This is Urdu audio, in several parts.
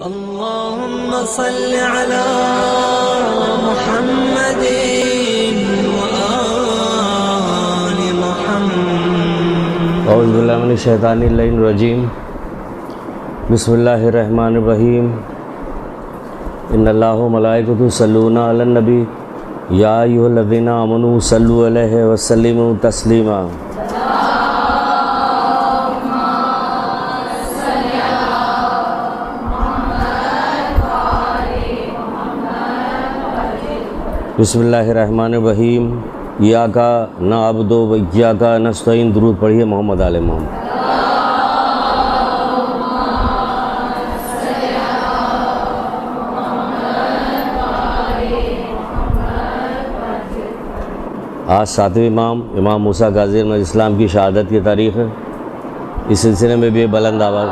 اللهم صل على محمد وآل محمد اعوذ باللہ من الشیطان الرجیم بسم اللہ الرحمن الرحیم ان اللہ و ملائکۃ یصلون علی النبی یا ایھا الذین آمنوا صلوا علیہ وسلموا تسلیما بسم اللہ الرحمن الرحیم ایاک نعبد و ایاک نستعین درود پڑھیے محمد آل محمد۔ آج ساتویں امام موسیٰ قاضی علیہ السلام کی شہادت کی تاریخ ہے۔ اس سلسلے میں بھی بلند آواز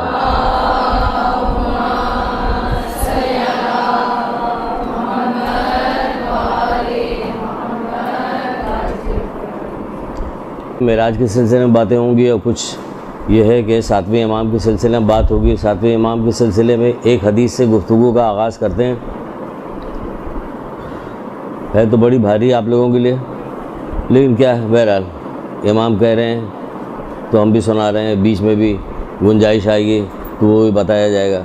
معراج کے سلسلے میں باتیں ہوں گی، اور کچھ یہ ہے کہ ساتویں امام کے سلسلے میں بات ہوگی۔ ساتویں امام کے سلسلے میں ایک حدیث سے گفتگو کا آغاز کرتے ہیں۔ ہے تو بڑی بھاری آپ لوگوں کے لیے، لیکن کیا ہے، بہرحال امام کہہ رہے ہیں تو ہم بھی سنا رہے ہیں، بیچ میں بھی گنجائش آئے گی تو وہ بھی بتایا جائے گا،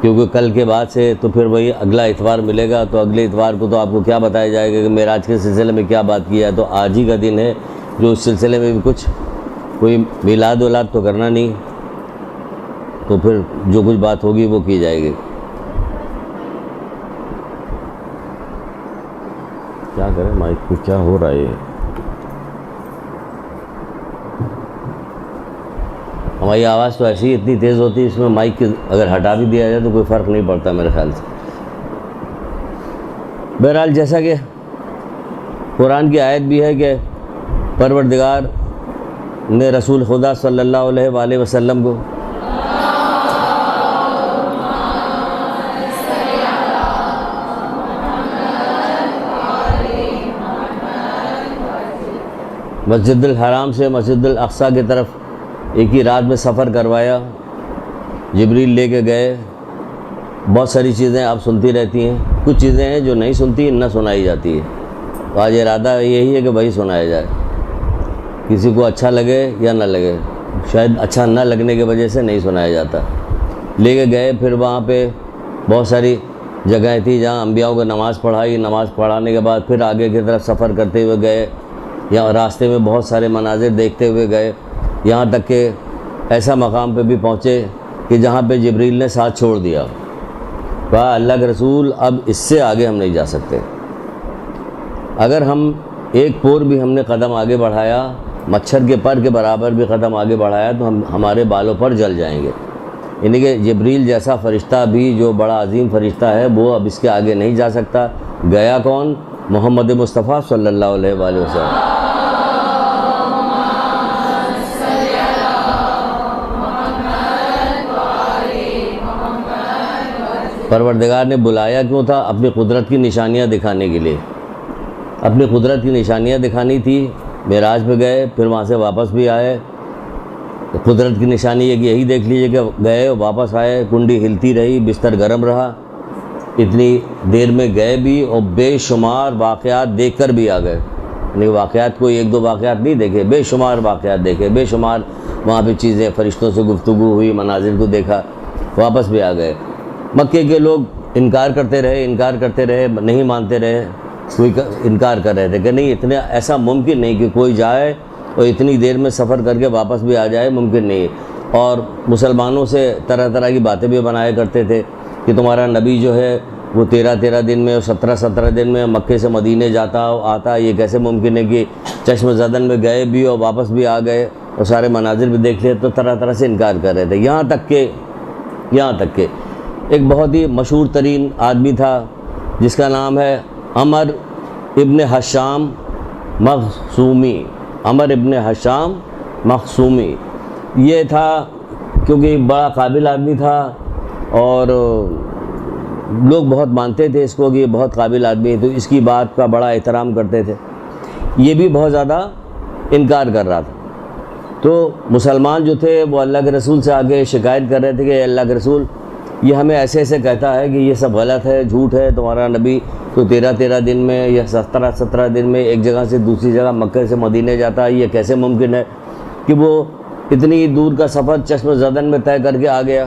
کیونکہ کل کے بعد سے تو پھر وہی اگلا اتوار ملے گا، تو اگلے اتوار کو تو آپ کو کیا بتایا جائے گا کہ معراج کے سلسلے میں کیا بات کیا ہے۔ تو آج ہی کا دن ہے جو اس سلسلے میں بھی کچھ کوئی میلاد اولاد تو کرنا نہیں، تو پھر جو کچھ بات ہوگی وہ کی جائے گی۔ کیا کریں، مائک پہ کیا ہو رہا ہے؟ ہماری آواز تو ایسی اتنی تیز ہوتی ہے، اس میں مائک اگر ہٹا بھی دیا جائے تو کوئی فرق نہیں پڑتا میرے خیال سے۔ بہرحال جیسا کہ قرآن کی آیت بھی ہے کہ پروردگار نے رسول خدا صلی اللہ علیہ وآلہ وسلم کو مسجد الحرام سے مسجد الاقصیٰ کی طرف ایک ہی رات میں سفر کروایا، جبریل لے کے گئے۔ بہت ساری چیزیں آپ سنتی رہتی ہیں، کچھ چیزیں ہیں جو نہیں سنتی نہ سنائی جاتی ہے، تو آج ارادہ یہی ہے کہ وہی سنایا جائے، کسی کو اچھا لگے یا نہ لگے، شاید اچھا نہ لگنے کی وجہ سے نہیں سنایا جاتا۔ لے کے گئے، پھر وہاں پہ بہت ساری جگہیں تھیں جہاں انبیاءوں کو نماز پڑھائی، نماز پڑھانے کے بعد پھر آگے کی طرف سفر کرتے ہوئے گئے، یا راستے میں بہت سارے مناظر دیکھتے ہوئے گئے، یہاں تک کہ ایسا مقام پہ بھی پہنچے کہ جہاں پہ جبریل نے ساتھ چھوڑ دیا، کہا اللہ کے رسول اب اس سے آگے ہم نہیں جا سکتے، اگر ہم ایک پور بھی ہم نے قدم آگے بڑھایا، مچھر کے پر کے برابر بھی قدم آگے بڑھایا تو ہمارے بالوں پر جل جائیں گے۔ یعنی کہ جبریل جیسا فرشتہ بھی جو بڑا عظیم فرشتہ ہے وہ اب اس کے آگے نہیں جا سکتا۔ گیا کون؟ محمد مصطفیٰ صلی اللہ علیہ وآلہ وسلم۔ پروردگار نے بلایا کیوں تھا؟ اپنی قدرت کی نشانیاں دکھانے کے لیے، اپنی قدرت کی نشانیاں دکھانی تھی۔ معراج پہ گئے، پھر وہاں سے واپس بھی آئے، قدرت کی نشانی ہے کہ یہی دیکھ لیجئے کہ گئے اور واپس آئے، کنڈی ہلتی رہی، بستر گرم رہا، اتنی دیر میں گئے بھی اور بے شمار واقعات دیکھ کر بھی آ گئے۔ یعنی واقعات کوئی ایک دو واقعات نہیں دیکھے، بے شمار واقعات دیکھے، بے شمار وہاں پہ چیزیں، فرشتوں سے گفتگو ہوئی، مناظر کو دیکھا، واپس بھی آ گئے۔ مکے کے لوگ انکار کرتے رہے، نہیں مانتے رہے، کوئی انکار کر رہے تھے کہ نہیں، اتنا ایسا ممکن نہیں کہ کوئی جائے اور اتنی دیر میں سفر کر کے واپس بھی آ جائے، ممکن نہیں۔ اور مسلمانوں سے طرح طرح کی باتیں بھی بنایا کرتے تھے کہ تمہارا نبی جو ہے وہ 13 دن میں اور 17 دن میں مکے سے مدینے جاتا آتا، یہ کیسے ممکن ہے کہ چشم زدن میں گئے بھی اور واپس بھی آ گئے اور سارے مناظر بھی دیکھ لیے، تو طرح طرح سے انکار کر رہے تھے۔ یہاں تک کہ ایک بہت ہی مشہور ترین آدمی تھا جس کا نام ہے عمر ابن حشام مخزومی۔ عمر ابن حشام مخزومی یہ تھا، کیونکہ بڑا قابل آدمی تھا اور لوگ بہت مانتے تھے اس کو کہ یہ بہت قابل آدمی ہے، تو اس کی بات کا بڑا احترام کرتے تھے۔ یہ بھی بہت زیادہ انکار کر رہا تھا، تو مسلمان جو تھے وہ اللہ کے رسول سے آگے شکایت کر رہے تھے کہ اے اللہ کے رسول، یہ ہمیں ایسے ایسے کہتا ہے کہ یہ سب غلط ہے، جھوٹ ہے، تمہارا نبی تو 13 دن میں یا 17 دن میں ایک جگہ سے دوسری جگہ مکہ سے مدینے جاتا ہے، یہ کیسے ممکن ہے کہ وہ اتنی دور کا سفر چشم زدن میں طے کر کے آ گیا؟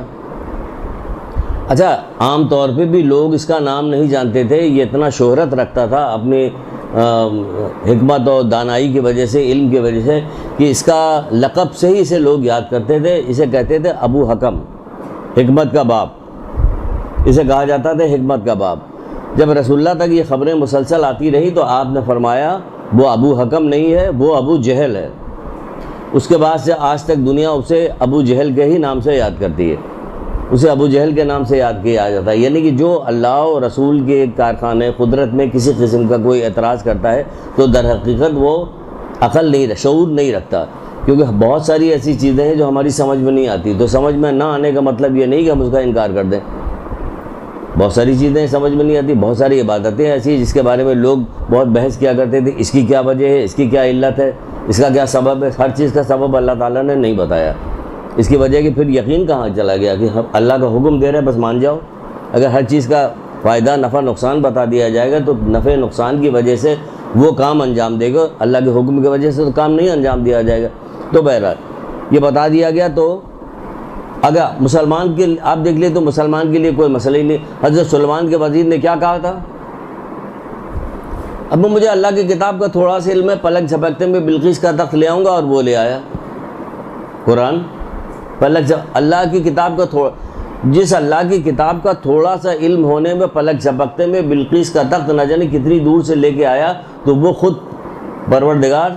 اچھا، عام طور پہ بھی لوگ اس کا نام نہیں جانتے تھے، یہ اتنا شہرت رکھتا تھا اپنی حکمت اور دانائی کی وجہ سے، علم کی وجہ سے، کہ اس کا لقب سے ہی اسے لوگ یاد کرتے تھے، اسے کہتے تھے ابو حکم، حکمت کا باپ، اسے کہا جاتا تھا حکمت کا باپ۔ جب رسول اللہ تک یہ خبریں مسلسل آتی رہی تو آپ نے فرمایا وہ ابو حکم نہیں ہے، وہ ابو جہل ہے۔ اس کے بعد سے آج تک دنیا اسے ابو جہل کے ہی نام سے یاد کرتی ہے، اسے ابو جہل کے نام سے یاد کیا جاتا ہے۔ یعنی کہ جو اللہ و رسول کے کارخانے قدرت میں کسی قسم کا کوئی اعتراض کرتا ہے تو در حقیقت وہ عقل نہیں، شعور نہیں رکھتا، کیونکہ بہت ساری ایسی چیزیں ہیں جو ہماری سمجھ میں نہیں آتی، تو سمجھ میں نہ آنے کا مطلب یہ نہیں کہ ہم اس کا انکار کر دیں۔ بہت ساری چیزیں سمجھ میں نہیں آتی، بہت ساری عبادتیں ایسی جس کے بارے میں لوگ بہت بحث کیا کرتے تھے، اس کی کیا وجہ ہے، اس کی کیا علت ہے، اس کا کیا سبب ہے۔ ہر چیز کا سبب اللہ تعالیٰ نے نہیں بتایا، اس کی وجہ کہ پھر یقین کہاں چلا گیا کہ اللہ کا حکم دے رہے ہیں بس مان جاؤ۔ اگر ہر چیز کا فائدہ نفع نقصان بتا دیا جائے گا تو نفع نقصان کی وجہ سے وہ کام انجام دے گا، اللہ کے حکم کی وجہ سے تو کام نہیں انجام دیا جائے گا۔ تو بہرحال یہ بتا دیا گیا، تو اگر مسلمان کے آپ دیکھ لیں تو مسلمان کے لیے کوئی مسئلہ ہی نہیں۔ حضرت سلیمان کے وزیر نے کیا کہا تھا؟ اب مجھے اللہ کی کتاب کا تھوڑا سا علم ہے، پلک جھپکتے میں بلقیس کا تخت لے آؤں گا، اور وہ لے آیا قرآن۔ پلک اللہ کی کتاب کا جس اللہ کی کتاب کا تھوڑا سا علم ہونے میں پلک جھپکتے میں بلقیس کا تخت نہ جانے کتنی دور سے لے کے آیا، تو وہ خود پروردگار،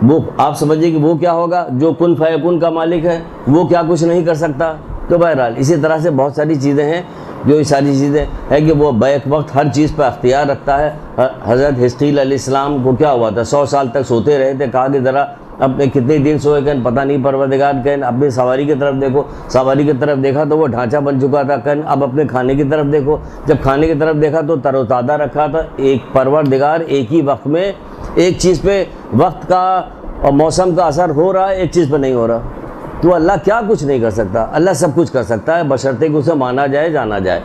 وہ آپ سمجھیے کہ وہ کیا ہوگا، جو کن فیکون کا مالک ہے وہ کیا کچھ نہیں کر سکتا۔ تو بہرحال اسی طرح سے بہت ساری چیزیں ہیں جو یہ ساری چیزیں ہیں کہ وہ بیک وقت ہر چیز پہ اختیار رکھتا ہے۔ حضرت حزقیل علیہ السلام کو کیا ہوا تھا، 100 سال تک سوتے رہے تھے، کہا کہ ذرا اپنے کتنے دن سوئے، کہن پتہ نہیں پروردگار، کہن اپنی سواری کی طرف دیکھو، سواری کی طرف دیکھا تو وہ ڈھانچہ بن چکا تھا، کہن اب اپنے کھانے کی طرف دیکھو، جب کھانے کی طرف دیکھا تو تر و تازہ رکھا تھا۔ ایک پروردگار ایک ہی وقت میں ایک چیز پہ وقت کا اور موسم کا اثر ہو رہا ہے، ایک چیز پہ نہیں ہو رہا، تو اللہ کیا کچھ نہیں کر سکتا؟ اللہ سب کچھ کر سکتا ہے بشرطے کہ اسے مانا جائے، جانا جائے۔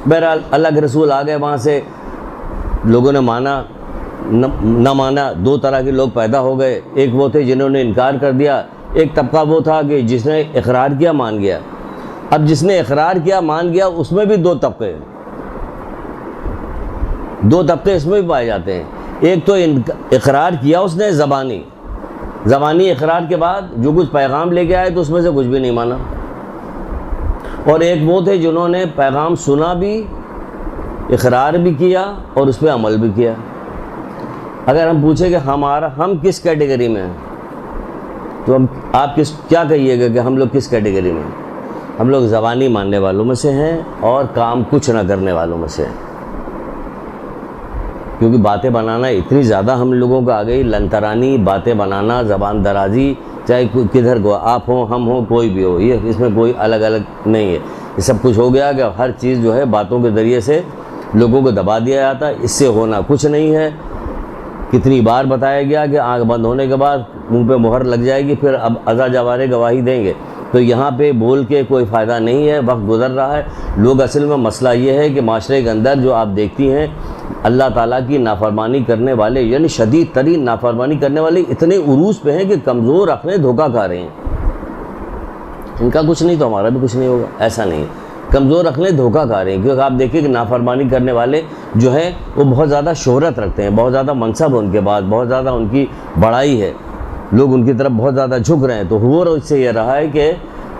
بہرحال اللہ کے رسول آ گئے وہاں سے، لوگوں نے مانا نہ مانا، دو طرح کے لوگ پیدا ہو گئے، ایک وہ تھے جنہوں نے انکار کر دیا، ایک طبقہ وہ تھا کہ جس نے اقرار کیا مان گیا۔ اب جس نے اقرار کیا مان گیا اس میں بھی دو طبقے اس میں بھی پائے جاتے ہیں۔ ایک تو اقرار کیا اس نے زبانی اقرار کے بعد جو کچھ پیغام لے کے آئے تو اس میں سے کچھ بھی نہیں مانا، اور ایک وہ تھے جنہوں نے پیغام سنا بھی، اقرار بھی کیا اور اس پہ عمل بھی کیا۔ اگر ہم پوچھیں کہ ہم کس کیٹیگری میں ہیں تو آپ کیا کہیے گا کہ ہم لوگ کس کیٹیگری میں ہیں؟ ہم لوگ زبانی ماننے والوں میں سے ہیں اور کام کچھ نہ کرنے والوں میں سے ہیں، کیونکہ باتیں بنانا اتنی زیادہ ہم لوگوں کو آ گئی، لنترانی باتیں بنانا، زبان درازی، چاہے کدھر کو آپ ہوں ہم ہوں کوئی بھی ہو، یہ اس میں کوئی الگ الگ نہیں ہے، یہ سب کچھ ہو گیا کہ ہر چیز جو ہے باتوں کے ذریعے سے لوگوں کو دبا دیا جاتا ہے، اس سے ہونا کچھ نہیں ہے۔ کتنی بار بتایا گیا کہ آنکھ بند ہونے کے بعد منہ پہ مہر لگ جائے گی، پھر اب ازا جوارے گواہی دیں گے، تو یہاں پہ بول کے کوئی فائدہ نہیں ہے، وقت گزر رہا ہے۔ لوگ اصل میں مسئلہ یہ ہے کہ معاشرے کے اندر جو آپ دیکھتی ہیں اللہ تعالیٰ کی نافرمانی کرنے والے، یعنی شدید ترین نافرمانی کرنے والے اتنے عروج پہ ہیں کہ کمزور اپنے دھوکہ کھا رہے ہیں۔ ان کا کچھ نہیں تو ہمارا بھی کچھ نہیں ہوگا، ایسا نہیں ہے، کمزور رکھنے دھوکہ کھا رہے ہیں، کیونکہ آپ دیکھیں کہ نافرمانی کرنے والے جو ہیں وہ بہت زیادہ شہرت رکھتے ہیں، بہت زیادہ منصب ان کے بعد، بہت زیادہ ان کی بڑائی ہے، لوگ ان کی طرف بہت زیادہ جھک رہے ہیں۔ تو ہوا اس سے یہ رہا ہے کہ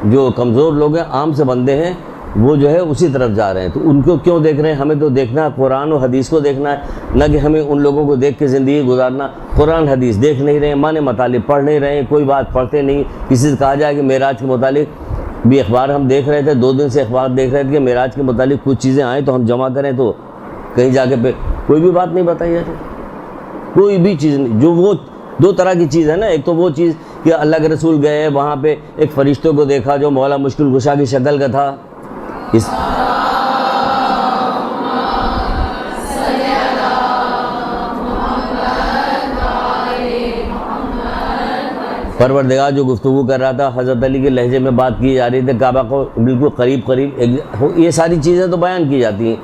جو کمزور لوگ ہیں، عام سے بندے ہیں، وہ جو ہے اسی طرف جا رہے ہیں۔ تو ان کو کیوں دیکھ رہے ہیں؟ ہمیں تو دیکھنا ہے قرآن و حدیث کو دیکھنا ہے، نہ کہ ہمیں ان لوگوں کو دیکھ کے زندگی گزارنا۔ قرآن حدیث دیکھ نہیں رہے ہیں، معنی مطالب پڑھ نہیں رہے ہیں، کوئی بات پڑھتے نہیں۔ کسی سے کہا جائے کہ معراج کے متعلق بھی اخبار ہم دیکھ رہے تھے، 2 دن سے اخبار دیکھ رہے تھے کہ معراج کے متعلق کچھ چیزیں آئیں تو ہم جمع کریں، تو کہیں جا کے کوئی بھی بات نہیں بتائی جاتی، کوئی بھی چیز نہیں۔ جو وہ 2 طرح کی چیز ہے نا، ایک تو وہ چیز کہ اللہ کے رسول گئے وہاں پہ ایک فرشتوں کو دیکھا جو مولا مشکل کشا کی شکل کا تھا، پروردگار جو گفتگو کر رہا تھا، حضرت علی کے لہجے میں بات کی جا رہی تھی، کعبہ کو بالکل قریب یہ ساری چیزیں تو بیان کی جاتی ہیں،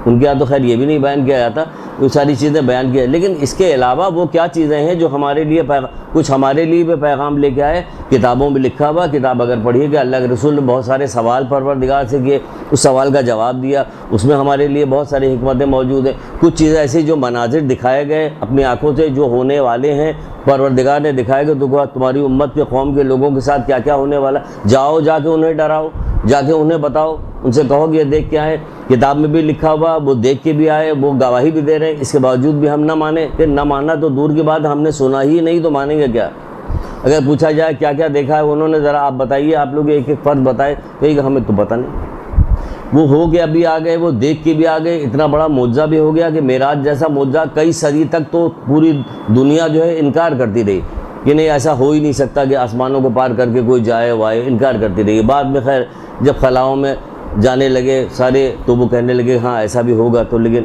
ان کے یہاں تو خیر یہ بھی نہیں بیان کیا جاتا، وہ ساری چیزیں بیان کی، لیکن اس کے علاوہ وہ کیا چیزیں ہیں جو ہمارے لیے کچھ ہمارے لیے بھی پیغام لے کے آئے، کتابوں میں لکھا ہوا، کتاب اگر پڑھیے کہ اللہ کے رسول نے بہت سارے سوال پروردگار سے کیے، اس سوال کا جواب دیا، اس میں ہمارے لیے بہت ساری حکمتیں موجود ہیں، کچھ چیزیں ایسی جو مناظر دکھائے گئے اپنی آنکھوں سے جو ہونے والے ہیں، پروردگار نے دکھائے گا تو تمہاری امت کے قوم کے لوگوں کے ساتھ کیا کیا ہونے والا، جاؤ جا کے انہیں ڈراؤ، جا کے انہیں بتاؤ، ان سے کہو کہ یہ دیکھ کیا ہے، کتاب میں بھی لکھا ہوا، وہ دیکھ کے بھی آئے، وہ گواہی بھی دے رہے ہیں، اس کے باوجود بھی ہم نہ مانیں، کہ نہ ماننا تو دور کی بات، ہم نے سنا ہی نہیں تو مانیں گے کیا؟ اگر پوچھا جائے کیا کیا دیکھا ہے انہوں نے، ذرا آپ بتائیے، آپ لوگ ایک ایک فرد بتائے، کہ ہمیں تو پتہ نہیں، وہ ہو کے ابھی آ گئے، وہ دیکھ کے بھی آ گئے، اتنا بڑا معجزہ بھی ہو گیا کہ معراج جیسا معجزہ کئی صدی تک تو پوری دنیا جو ہے انکار کرتی رہی کہ نہیں ایسا ہو ہی نہیں سکتا کہ آسمانوں کو پار کر کے کوئی جائے وائے، انکار کرتی رہی۔ بعد میں خیر جب خلاؤں میں جانے لگے سارے تو وہ کہنے لگے ہاں ایسا بھی ہوگا، تو لیکن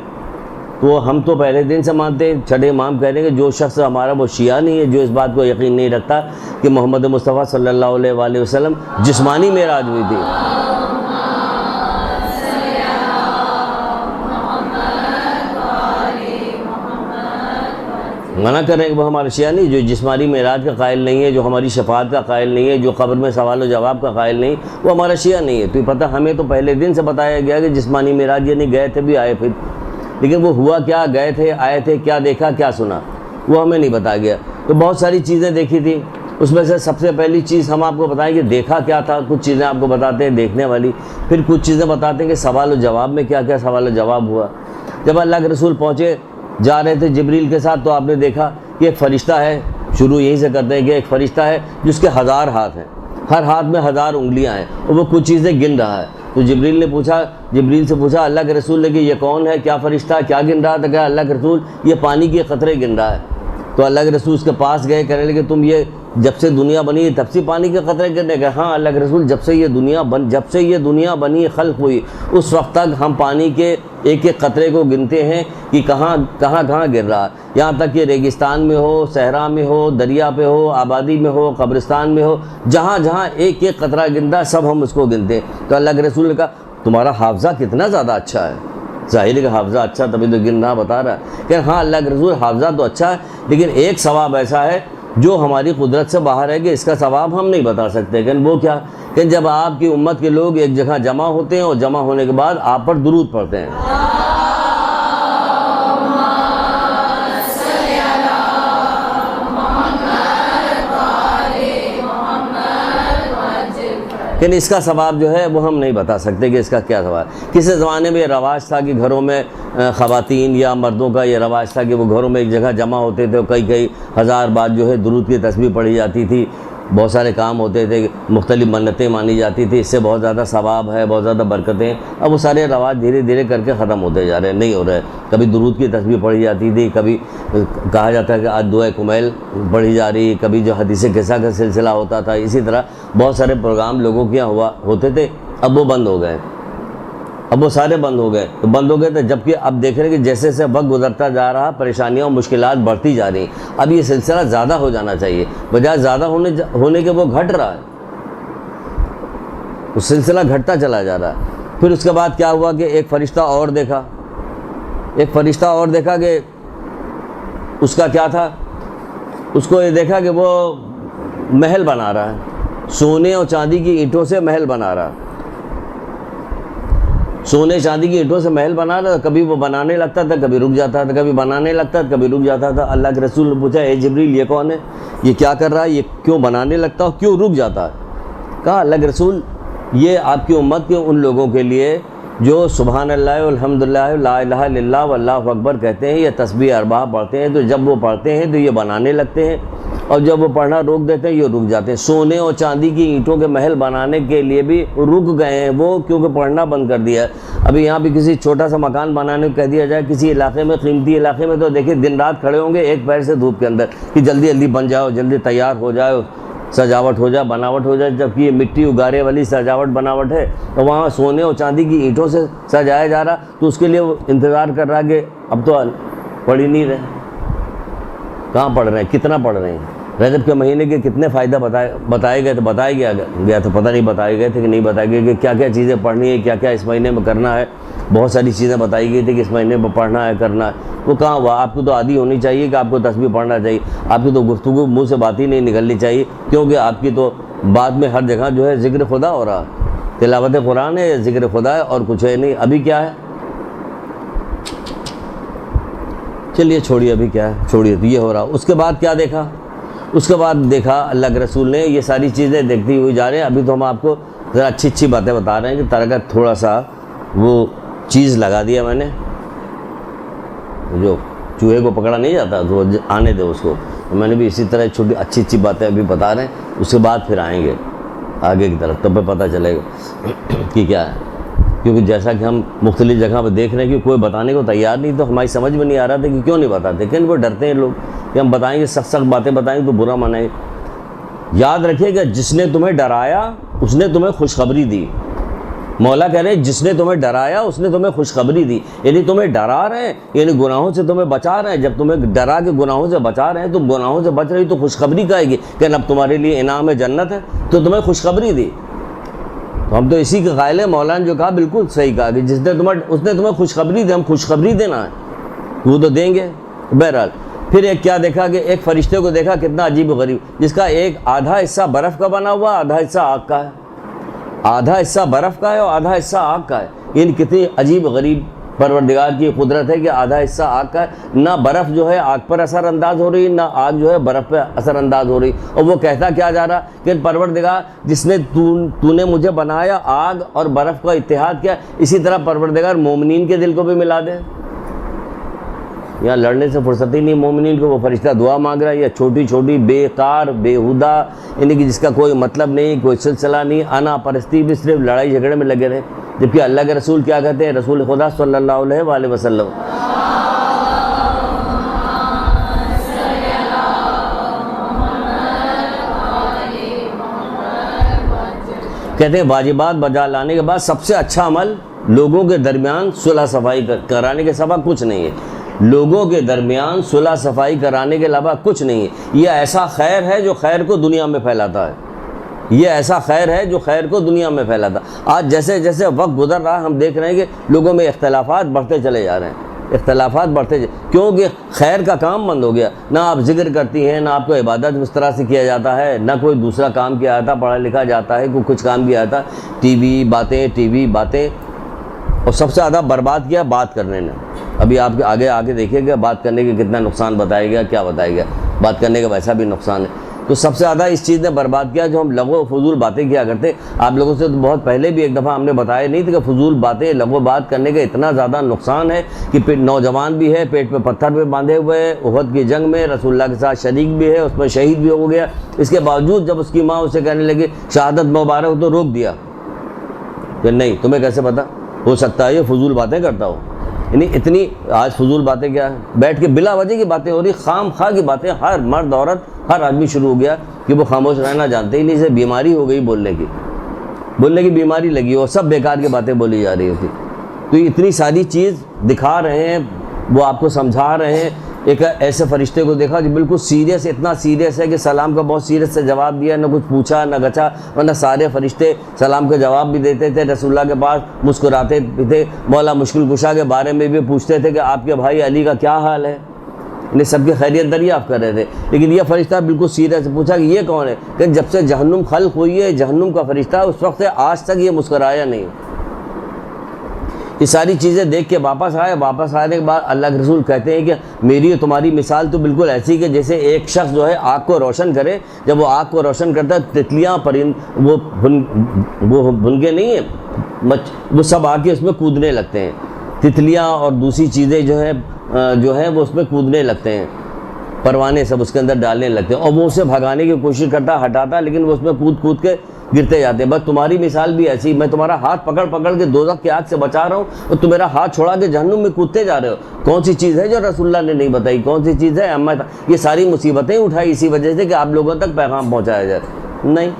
تو ہم تو پہلے دن سے مانتے ہیں، چھٹے امام کہہ رہے ہیں کہ جو شخص ہمارا وہ شیعہ نہیں ہے جو اس بات کو یقین نہیں رکھتا کہ محمد مصطفیٰ صلی اللہ علیہ وآلہ وسلم جسمانی معراج ہوئی تھی۔ منع کر رہے ہیں کہ وہ ہمارا شیعہ نہیں، جو جسمانی معراج کا قائل نہیں ہے، جو ہماری شفاعت کا قائل نہیں ہے، جو قبر میں سوال و جواب کا قائل نہیں، وہ ہمارا شیعہ نہیں ہے۔ تو پتہ ہمیں تو پہلے دن سے بتایا گیا کہ جسمانی معراج یعنی گئے تھے بھی آئے پھر، لیکن وہ ہوا کیا، گئے تھے آئے تھے، کیا دیکھا کیا سنا، وہ ہمیں نہیں بتایا گیا۔ تو بہت ساری چیزیں دیکھی تھیں، اس میں سے سب سے پہلی چیز ہم آپ کو بتائیں کہ دیکھا کیا تھا، کچھ چیزیں آپ کو بتاتے ہیں دیکھنے والی، پھر کچھ چیزیں بتاتے ہیں کہ سوال و جواب میں کیا کیا سوال و جواب ہوا۔ جب اللہ کے رسول پہنچے جا رہے تھے جبریل کے ساتھ، تو آپ نے دیکھا کہ ایک فرشتہ ہے، شروع یہیں سے کرتے ہیں کہ ایک فرشتہ ہے جس کے 1000 ہاتھ ہیں، ہر ہاتھ میں 1000 انگلیاں ہیں، اور وہ کچھ چیزیں گن رہا ہے۔ تو جبریل سے پوچھا اللہ کے رسول نے کہ یہ کون ہے، کیا فرشتہ، کیا گن رہا تھا؟ کہ اللہ کے رسول یہ پانی کے قطرے گن رہا ہے۔ تو اللہ کے رسول اس کے پاس گئے، کہنے لگے تم یہ جب سے دنیا بنی تب سے پانی کے قطرے گرنے گئے؟ ہاں اللہ کے رسول جب سے یہ دنیا بنی خلق ہوئی اس وقت تک ہم پانی کے ایک ایک قطرے کو گنتے ہیں کہ کہاں گر رہا ہے، یہاں تک کہ ریگستان میں ہو، صحرا میں ہو، دریا پہ ہو، آبادی میں ہو، قبرستان میں ہو، جہاں جہاں ایک ایک قطرہ گر رہا ہے سب ہم اس کو گنتے ہیں۔ تو اللہ کے رسول نے کہا تمہارا حافظہ کتنا زیادہ اچھا ہے، ظاہر ہے کہ حافظہ اچھا تبھی تو گننا بتا رہا ہے کہ ہاں اللہ کے رسول حافظہ تو اچھا ہے، لیکن ایک ثواب ایسا ہے جو ہماری قدرت سے باہر ہے کہ اس کا ثواب ہم نہیں بتا سکتے۔ کہ وہ کیا کہ جب آپ کی امت کے لوگ ایک جگہ جمع ہوتے ہیں اور جمع ہونے کے بعد آپ پر درود پڑھتے ہیں، لیکن اس کا ثواب جو ہے وہ ہم نہیں بتا سکتے کہ اس کا کیا ثواب ہے۔ کسی زمانے میں یہ رواج تھا کہ گھروں میں خواتین یا مردوں کا یہ رواج تھا کہ وہ گھروں میں ایک جگہ جمع ہوتے تھے، کئی 1000 بار جو ہے درود کی تسبیح پڑھی جاتی تھی، بہت سارے کام ہوتے تھے، مختلف منتیں مانی جاتی تھی، اس سے بہت زیادہ ثواب ہے، بہت زیادہ برکتیں۔ اب وہ سارے رواج دھیرے دھیرے کر کے ختم ہوتے جا رہے ہیں، نہیں ہو رہے۔ کبھی درود کی تسبیح پڑھی جاتی تھی، کبھی کہا جاتا ہے کہ آج دعائے کمیل پڑھی جا رہی، کبھی جو حدیث قصہ کا سلسلہ ہوتا تھا، اسی طرح بہت سارے پروگرام لوگوں کے یہاں ہوتے تھے، اب وہ بند ہو گئے، اب وہ سارے بند ہو گئے تھے، جبکہ اب دیکھ رہے ہیں کہ جیسے جیسے وقت گزرتا جا رہا پریشانیاں اور مشکلات بڑھتی جا رہی ہیں، اب یہ سلسلہ زیادہ ہو جانا چاہیے، بجائے زیادہ ہونے کے وہ گھٹ رہا ہے، وہ سلسلہ گھٹتا چلا جا رہا ہے۔ پھر اس کے بعد کیا ہوا کہ ایک فرشتہ اور دیکھا کہ اس کا کیا تھا، اس کو یہ دیکھا کہ وہ محل بنا رہا ہے، سونے اور چاندی کی اینٹوں سے محل بنا رہا ہے، سونے چاندی کی اینٹوں سے محل بنا رہا تھا، کبھی وہ بنانے لگتا تھا کبھی رک جاتا تھا، کبھی بنانے لگتا تھا کبھی رک جاتا تھا۔ اللہ کے رسول نے پوچھا اے جبریل یہ کون ہے، یہ کیا کر رہا ہے، یہ کیوں بنانے لگتا ہے اور کیوں رک جاتا ہے؟ کہا اللہ کے رسول یہ آپ کی امت کے ان لوگوں کے لیے جو سبحان اللہ والحمدللہ لا الہ الا اللہ واللہ اکبر کہتے ہیں، یہ تسبیح 4 پڑھتے ہیں، تو جب وہ پڑھتے ہیں تو یہ بنانے لگتے ہیں، اور جب وہ پڑھنا روک دیتے ہیں یہ رک جاتے ہیں۔ سونے اور چاندی کی اینٹوں کے محل بنانے کے لیے بھی رک گئے ہیں وہ، کیونکہ پڑھنا بند کر دیا ہے۔ ابھی یہاں بھی کسی چھوٹا سا مکان بنانے کو کہہ دیا جائے کسی علاقے میں، قیمتی علاقے میں، تو دیکھیں دن رات کھڑے ہوں گے ایک پیر سے دھوپ کے اندر کہ جلدی جلدی بن جاؤ، جلدی تیار ہو جائے، سجاوٹ ہو جائے، بناوٹ ہو جائے، جبکہ یہ مٹی اگارے والی سجاوٹ بناوٹ ہے، تو وہاں سونے اور چاندی کی اینٹوں سے سجایا جا رہا، تو اس کے لیے وہ انتظار کر رہا کہ اب تو پڑھ ہی نہیں رہے، کہاں پڑھ رہے ہیں، کتنا پڑھ رہے ہیں، رجب کے مہینے کے کتنے فائدہ بتائے گئے تو بتایا گیا تو پتہ نہیں بتائے گئے تھے کہ نہیں بتائے گئے کہ کیا کیا چیزیں پڑھنی ہے، کیا کیا اس مہینے میں کرنا ہے. بہت ساری چیزیں بتائی گئی تھی کہ اس مہینے میں پڑھنا ہے، کرنا ہے. وہ کہاں ہوا؟ آپ کو تو عادی ہونی چاہیے کہ آپ کو تسبیح پڑھنا چاہیے. آپ کی تو گفتگو منہ سے بات ہی نہیں نکلنی چاہیے، کیونکہ آپ کی تو بات میں ہر جگہ جو ہے ذکر خدا ہو رہا. تلاوت قرآن ہے، ذکر خدا ہے، اور کچھ ہے نہیں. ابھی کیا ہے؟ چلیے چھوڑیے، ابھی کیا ہے، چھوڑیے. تو یہ ہو رہا. اس کے بعد کیا دیکھا؟ اس کے بعد دیکھا اللہ کے رسول نے یہ ساری چیزیں دیکھتی ہوئی جا رہے ہیں. ابھی تو ہم آپ کو ذرا اچھی اچھی باتیں بتا رہے ہیں کہ طرح کا تھوڑا سا وہ چیز لگا دیا میں نے، جو چوہے کو پکڑا نہیں جاتا تو وہ آنے دے اس کو. تو میں نے بھی اسی طرح چھوٹی اچھی اچھی باتیں ابھی بتا رہے ہیں. اس کے بعد پھر آئیں گے آگے کی طرف، تب پہ پتہ چلے گا کہ کیا ہے. کیونکہ جیسا کہ ہم مختلف جگہ پہ دیکھ رہے ہیں کہ کوئی بتانے کو تیار نہیں، تو ہماری سمجھ میں نہیں آ رہا تھا کہ کیوں نہیں بتاتے. لیکن وہ ڈرتے ہیں لوگ کہ ہم بتائیں گے، سخت سخت باتیں بتائیں گے تو برا منائیں. یاد رکھیے گا، جس نے تمہیں ڈرایا اس نے تمہیں خوشخبری دی. مولا کہہ رہے ہیں جس نے تمہیں ڈرایا اس نے تمہیں خوشخبری دی. یعنی تمہیں ڈرا رہے ہیں، یعنی گناہوں سے تمہیں بچا رہے ہیں. جب تمہیں ڈرا کے گناہوں سے بچا رہے ہیں، تم گناہوں سے بچ رہی تو خوشخبری کہے گی کہ اب تمہارے لیے انعام ہے، جنت ہے، تو تمہیں خوشخبری دی. تو ہم تو اسی کے قائل ہیں. مولانا جو کہا بالکل صحیح کہا کہ جس نے اس نے تمہیں خوشخبری دی. ہم خوشخبری دینا ہے، وہ تو دیں گے. بہرحال پھر ایک کیا دیکھا کہ ایک فرشتے کو دیکھا، کتنا عجیب و غریب، جس کا ایک آدھا حصہ برف کا بنا ہوا، آدھا حصہ آگ کا ہے. آدھا حصہ برف کا ہے اور آدھا حصہ آگ کا ہے. یعنی کتنی عجیب غریب پروردگار کی قدرت ہے کہ آدھا حصہ آگ کا ہے. نہ برف جو ہے آگ پر اثر انداز ہو رہی، نہ آگ جو ہے برف پہ اثر انداز ہو رہی. اور وہ کہتا کیا جا رہا کہ پروردگار جس نے تو نے مجھے بنایا، آگ اور برف کا اتحاد کیا، اسی طرح پروردگار مومنین کے دل کو بھی ملا دے. یہاں لڑنے سے فرصت ہی نہیں مومنین کو. وہ فرشتہ دعا مانگ رہا ہے، یہ چھوٹی چھوٹی بیکار بیہودہ، یعنی کہ جس کا کوئی مطلب نہیں، کوئی سلسلہ نہیں، انا پرستی بھی، صرف لڑائی جھگڑے میں لگے رہے. جبکہ اللہ کے رسول کیا کہتے ہیں؟ رسول خدا صلی اللہ علیہ وآلہ وسلم کہتے ہیں واجبات بجا لانے کے بعد سب سے اچھا عمل لوگوں کے درمیان صلح صفائی کرانے کے سوا کچھ نہیں ہے. لوگوں کے درمیان صلح صفائی کرانے کے علاوہ کچھ نہیں ہے. یہ ایسا خیر ہے جو خیر کو دنیا میں پھیلاتا ہے. یہ ایسا خیر ہے جو خیر کو دنیا میں پھیلاتا. آج جیسے جیسے وقت گزر رہا ہے ہم دیکھ رہے ہیں کہ لوگوں میں اختلافات بڑھتے چلے جا رہے ہیں. اختلافات کیونکہ خیر کا کام بند ہو گیا. نہ آپ ذکر کرتی ہیں، نہ آپ کو عبادت اس طرح سے کیا جاتا ہے، نہ کوئی دوسرا کام کیا جاتا، پڑھا لکھا جاتا ہے، کوئی کچھ کام کیا جاتا. ٹی وی باتیں. اور سب سے زیادہ برباد کیا بات کرنے نے. ابھی آپ کے آگے دیکھیے گا بات کرنے کے کتنا نقصان بتایا گیا، کیا بتایا گیا. بات کرنے کا ویسا بھی نقصان ہے. تو سب سے زیادہ اس چیز نے برباد کیا جو ہم لغو و فضول باتیں کیا کرتے. آپ لوگوں سے تو بہت پہلے بھی ایک دفعہ ہم نے بتایا نہیں تھا کہ فضول باتیں، لغو بات کرنے کا اتنا زیادہ نقصان ہے کہ نوجوان بھی ہے پیٹ پہ پتھر پہ باندھے ہوئے ہے، احد کی جنگ میں رسول اللہ کے ساتھ شریک بھی ہے، اس میں شہید بھی ہو گیا. اس کے باوجود جب اس کی ماں اسے کہنے لگی شہادت مبارک، تو روک دیا کہ نہیں، تمہیں کیسے پتا ہو سکتا ہے یہ فضول باتیں کرتا ہو. یعنی اتنی آج فضول باتیں کیا ہے، بیٹھ کے بلا وجہ کی باتیں ہو رہی، خام خواہ کی باتیں. ہر مرد عورت ہر آدمی شروع ہو گیا کہ وہ خاموش رہنا جانتے ہی نہیں. سے بیماری ہو گئی بولنے کی بیماری لگی اور سب بیکار کی باتیں بولی جا رہی ہوتی. تو اتنی ساری چیز دکھا رہے ہیں، وہ آپ کو سمجھا رہے ہیں. ایک ایسے فرشتے کو دیکھا جو بالکل سیریس، اتنا سیریس ہے کہ سلام کا بہت سیریس سے جواب دیا، نہ کچھ پوچھا نہ گچا. ورنہ سارے فرشتے سلام کا جواب بھی دیتے تھے، رسول اللہ کے پاس مسکراتے بھی تھے، مولا مشکل کشا کے بارے میں بھی پوچھتے تھے کہ آپ کے بھائی علی کا کیا حال ہے. انہیں سب کی خیریت دریافت کر رہے تھے. لیکن یہ فرشتہ بالکل سیریس سے پوچھا کہ یہ کون ہے؟ کہ جب سے جہنم خلق ہوئی ہے، جہنم کا فرشتہ، اس وقت سے آج تک یہ مسکرایا نہیں. یہ ساری چیزیں دیکھ کے واپس آنے کے بعد اللہ کے رسول کہتے ہیں کہ میری اور تمہاری مثال تو بالکل ایسی کہ جیسے ایک شخص جو ہے آگ کو روشن کرے. جب وہ آگ کو روشن کرتا ہے، تتلیاں وہ بھنگے نہیں ہیں، وہ سب آ کے اس میں کودنے لگتے ہیں. تتلیاں اور دوسری چیزیں جو ہیں وہ اس میں کودنے لگتے ہیں، پروانے سب اس کے اندر ڈالنے لگتے ہیں. اور وہ اسے بھگانے کی کوشش کرتا، ہٹاتا، لیکن وہ اس میں کود کے گرتے جاتے ہیں. بس تمہاری مثال بھی ایسی. میں تمہارا ہاتھ پکڑ کے دوزخ کی آگ سے بچا رہا ہوں اور تم میرا ہاتھ چھوڑا کے جہنم میں کودتے جا رہے ہو. کون سی چیز ہے جو رسول اللہ نے نہیں بتائی؟ کون سی چیز ہے؟ یہ ساری مصیبتیں اٹھائی اسی وجہ سے کہ آپ لوگوں تک پیغام پہنچایا جائے. نہیں،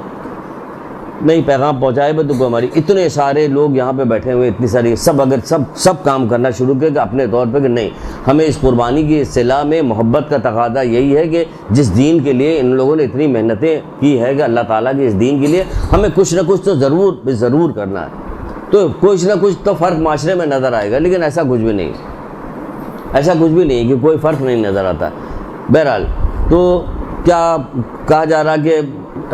نہیں پیغام پہنچائے تو کوئی ہماری اتنے سارے لوگ یہاں پہ بیٹھے ہوئے اتنی ساری سب اگر سب کام کرنا شروع کرے اپنے طور پہ کہ نہیں ہمیں اس قربانی کی اصطلاح میں محبت کا تقاضا یہی ہے کہ جس دین کے لیے ان لوگوں نے اتنی محنتیں کی ہے کہ اللہ تعالیٰ کے اس دین کے لیے ہمیں کچھ نہ کچھ تو ضرور کرنا ہے. تو کچھ نہ کچھ تو فرق معاشرے میں نظر آئے گا, لیکن ایسا کچھ بھی نہیں, ایسا کچھ بھی نہیں کہ کوئی فرق نہیں نظر آتا. بہرحال تو کیا کہا جا رہا کہ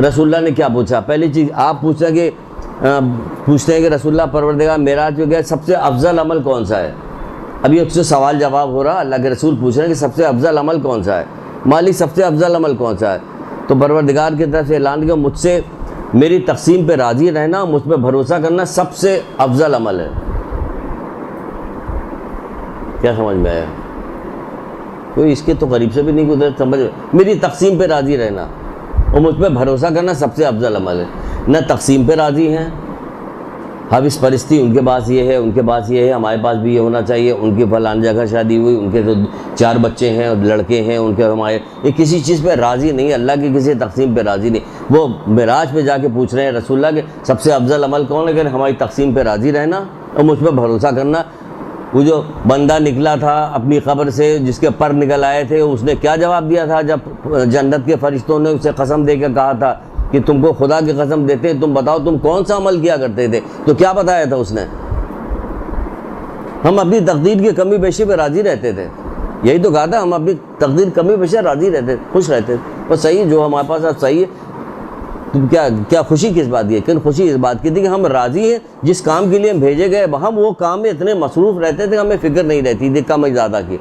رسول اللہ نے کیا پوچھا؟ پہلی چیز آپ پوچھتے ہیں کہ رسول اللہ پروردگار معراج پہ گئے سب سے افضل عمل کون سا ہے؟ اب یہ اس سے سوال جواب ہو رہا, اللہ کے رسول پوچھ رہے ہیں کہ سب سے افضل عمل کون سا ہے؟ مالک سب سے افضل عمل کون سا ہے؟ تو پروردگار کی طرف سے اعلان کیا مجھ سے میری تقسیم پہ راضی رہنا, مجھ پہ بھروسہ کرنا سب سے افضل عمل ہے. کیا سمجھ میں آیا؟ کوئی اس کے تو قریب سے بھی نہیں گزرے سمجھ. میری تقسیم پہ راضی رہنا اور مجھ پہ بھروسہ کرنا سب سے افضل عمل ہے. نہ تقسیم پہ راضی ہیں, حوث پرستی ان کے پاس یہ ہے, ان کے پاس یہ ہے, ہمارے پاس بھی یہ ہونا چاہیے, ان کی فلان جگہ شادی ہوئی, ان کے تو 4 بچے ہیں اور لڑکے ہیں ان کے, ہمارے یہ کسی چیز پہ راضی نہیں, اللہ کی کسی تقسیم پہ راضی نہیں. وہ معراج پہ جا کے پوچھ رہے ہیں رسول اللہ کہ سب سے افضل عمل کون ہے؟ کہ ہماری تقسیم پہ راضی رہنا اور مجھ پہ بھروسہ کرنا. وہ جو بندہ نکلا تھا اپنی قبر سے جس کے پر نکل آئے تھے, اس نے کیا جواب دیا تھا جب جنت کے فرشتوں نے اسے قسم دے کے کہا تھا کہ تم کو خدا کی قسم دیتے تم بتاؤ تم کون سا عمل کیا کرتے تھے؟ تو کیا بتایا تھا اس نے؟ ہم اپنی تقدیر کی کمی بیشی پہ راضی رہتے تھے. یہی تو کہا تھا, ہم اپنی تقدیر کمی بیشی راضی رہتے, خوش رہتے تھے. بس صحیح جو ہمارے پاس اب صحیح ہے. تو کیا خوشی کس بات کی ہے؟ کہ خوشی اس بات کی تھی کہ ہم راضی ہیں جس کام کے لیے ہم بھیجے گئے, ہم وہ کام میں اتنے مصروف رہتے تھے ہمیں فکر نہیں رہتی تھی کم و زیادہ کی.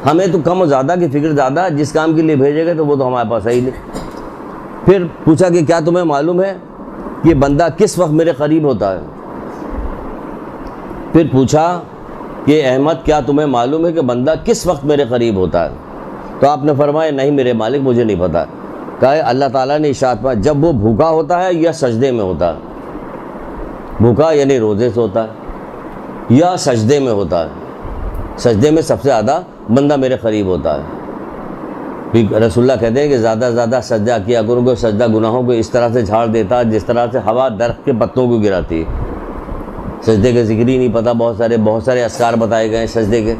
ہمیں تو کم و زیادہ کی فکر زیادہ, جس کام کے لیے بھیجے گئے تو وہ تو ہمارے پاس صحیح نہیں. پھر پوچھا کہ کیا تمہیں معلوم ہے کہ بندہ کس وقت میرے قریب ہوتا ہے؟ پھر پوچھا کہ احمد کیا تمہیں معلوم ہے کہ بندہ کس وقت میرے قریب ہوتا ہے؟ تو آپ نے فرمایا نہیں میرے مالک مجھے نہیں پتہ. کہا اللہ تعالیٰ نے ارشاد فرمایا جب وہ بھوکا ہوتا ہے یا سجدے میں ہوتا ہے. بھوکا یعنی روزے سے ہوتا ہے یا سجدے میں ہوتا ہے. سجدے میں سب سے زیادہ بندہ میرے قریب ہوتا ہے. رسول اللہ کہتے ہیں کہ زیادہ سے زیادہ سجدہ کیا کرو کہ سجدہ گناہوں کو اس طرح سے جھاڑ دیتا جس طرح سے ہوا درخت کے پتوں کو گراتی ہے. سجدے کے ذکر ہی نہیں پتہ, بہت سارے اذکار بتائے گئے ہیں سجدے کے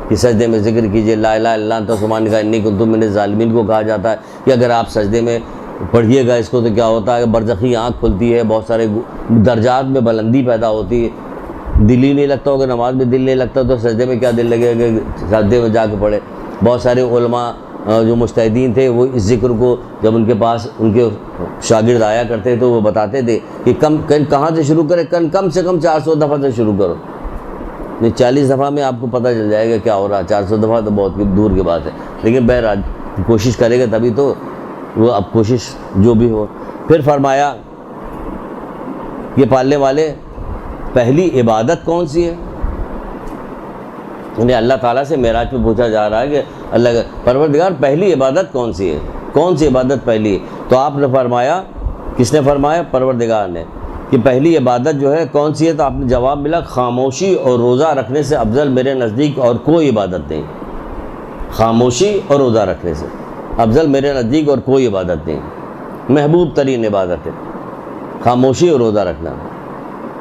کہ سجدے میں ذکر کیجئے لا الہ الا انت سبحانک انی کنت من الظالمین کو کہا جاتا ہے کہ اگر آپ سجدے میں پڑھیے گا اس کو تو کیا ہوتا ہے کہ برزخی آنکھ کھلتی ہے, بہت سارے درجات میں بلندی پیدا ہوتی ہے. دل ہی نہیں لگتا ہوگا, نماز میں دل نہیں لگتا تو سجدے میں کیا دل لگے گا کہ سجدے میں جا کے پڑھے. بہت سارے علماء جو مجتہدین تھے وہ اس ذکر کو جب ان کے پاس ان کے شاگرد آیا کرتے تو وہ بتاتے تھے کہ کہاں سے شروع کرے, کم سے کم 400 دفعہ سے شروع کرو. نہیں 40 دفعہ میں آپ کو پتہ چل جائے گا کیا ہو رہا, 400 دفعہ تو بہت دور کی بات ہے. لیکن بہرحال کوشش کرے گا تبھی تو وہ, اب کوشش جو بھی ہو. پھر فرمایا یہ پالنے والے پہلی عبادت کون سی ہے؟ انہیں اللہ تعالیٰ سے معراج پہ پوچھا جا رہا ہے کہ اللہ کا پروردگار پہلی عبادت کون سی ہے, کون سی عبادت پہلی ہے؟ تو آپ نے فرمایا, کس نے فرمایا؟ پروردگار نے, کہ پہلی عبادت جو ہے کون سی ہے؟ تو آپ نے جواب ملا خاموشی اور روزہ رکھنے سے افضل میرے نزدیک اور کوئی عبادت نہیں. خاموشی اور روزہ رکھنے سے افضل میرے نزدیک اور کوئی عبادت نہیں. محبوب ترین عبادت ہے خاموشی اور روزہ رکھنا.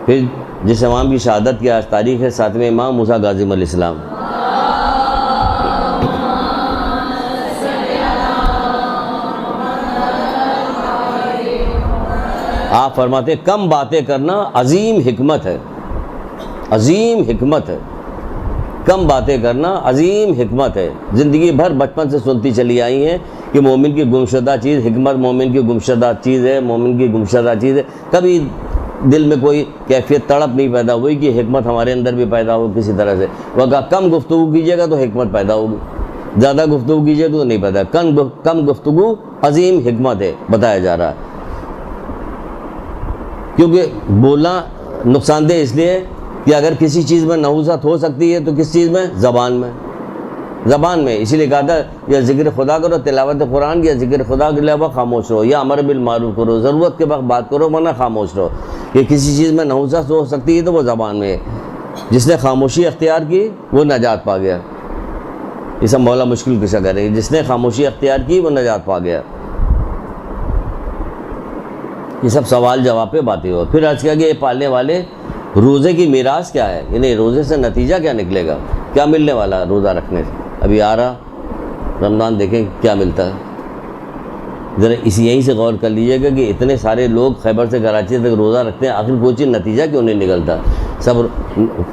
پھر جس امام کی شہادت کی آج تاریخ ہے 7ویں امام موسیٰ کاظم علیہ السلام. آپ فرماتے ہیں کم باتیں کرنا عظیم حکمت ہے, عظیم حکمت ہے. کم باتیں کرنا عظیم حکمت ہے. زندگی بھر بچپن سے سنتی چلی آئی ہیں کہ مومن کی گمشدہ چیز حکمت, مومن کی گمشدہ چیز ہے, مومن کی گمشدہ چیز ہے. کبھی دل میں کوئی کیفیت تڑپ نہیں پیدا ہوئی کہ حکمت ہمارے اندر بھی پیدا ہو کسی طرح سے. وہ کہا کم گفتگو کیجیے گا تو حکمت پیدا ہوگی, زیادہ گفتگو کیجیے تو نہیں پیدا. کم گفتگو عظیم حکمت ہے بتایا جا رہا ہے. کیونکہ بولنا نقصان دہ اس لیے کہ اگر کسی چیز میں نحوست ہو سکتی ہے تو کس چیز میں؟ زبان میں. زبان میں. اسی لیے کہا تھا یا ذکر خدا کرو, تلاوت قرآن یا ذکر خدا کے علاوہ خاموش رہو, یا امر بالمعروف کرو, ضرورت کے وقت بات کرو ورنہ خاموش رہو. کہ کسی چیز میں نحوست ہو سکتی ہے تو وہ زبان میں ہے. جس نے خاموشی اختیار کی وہ نجات پا گیا. یہ سب مولا مشکل کشا کرے, جس نے خاموشی اختیار کی وہ نجات پا گیا. یہ سب سوال جواب پہ باتیں ہو. پھر عرض کیا کہ یہ پالنے والے روزے کی میراث کیا ہے, یعنی روزے سے نتیجہ کیا نکلے گا, کیا ملنے والا روزہ رکھنے سے. ابھی آ رہا رمضان, دیکھیں کیا ملتا ہے. ذرا یہیں سے غور کر لیجیے گا کہ اتنے سارے لوگ خیبر سے کراچی تک روزہ رکھتے ہیں, آخر کوئی چیز نتیجہ کیوں نہیں نکلتا. سب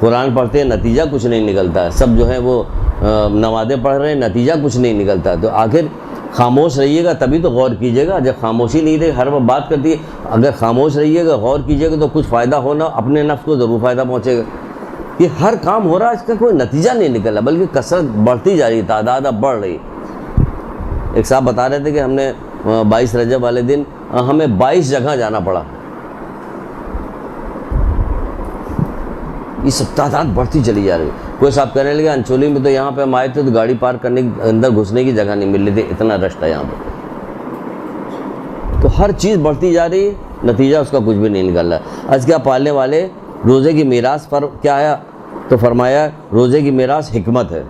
قرآن پڑھتے ہیں, نتیجہ کچھ نہیں نکلتا. سب جو ہے وہ نمازیں پڑھ رہے ہیں, نتیجہ کچھ نہیں نکلتا. تو آخر خاموش رہیے گا تبھی تو غور کیجیے گا. جب خاموشی نہیں رہے, ہر وقت بات کرتی ہے, اگر خاموش رہیے گا غور کیجیے گا تو کچھ فائدہ ہونا, اپنے نفس کو ضرور فائدہ پہنچے گا. یہ ہر کام ہو رہا ہے, اس کا کوئی نتیجہ نہیں نکلا, بلکہ کثرت بڑھتی جا رہی, تعداد اب بڑھ رہی. ایک صاحب بتا رہے تھے کہ ہم نے 22 رجب والے دن ہمیں 22 جگہ جانا پڑا. یہ سب تعداد بڑھتی چلی جا رہی. کوئی صاحب کہنے لگے انچولی میں تو یہاں پہ ہم آئے تھے تو گاڑی پارک کرنے کی, اندر گھسنے کی جگہ نہیں مل رہی تھی, اتنا رش تھا یہاں پہ. تو ہر چیز بڑھتی جا رہی, نتیجہ اس کا کچھ بھی نہیں نکل رہا. آج کیا پالنے والے روزے کی میراث پر کیا ہے, تو فرمایا روزے کی میراث حکمت ہے.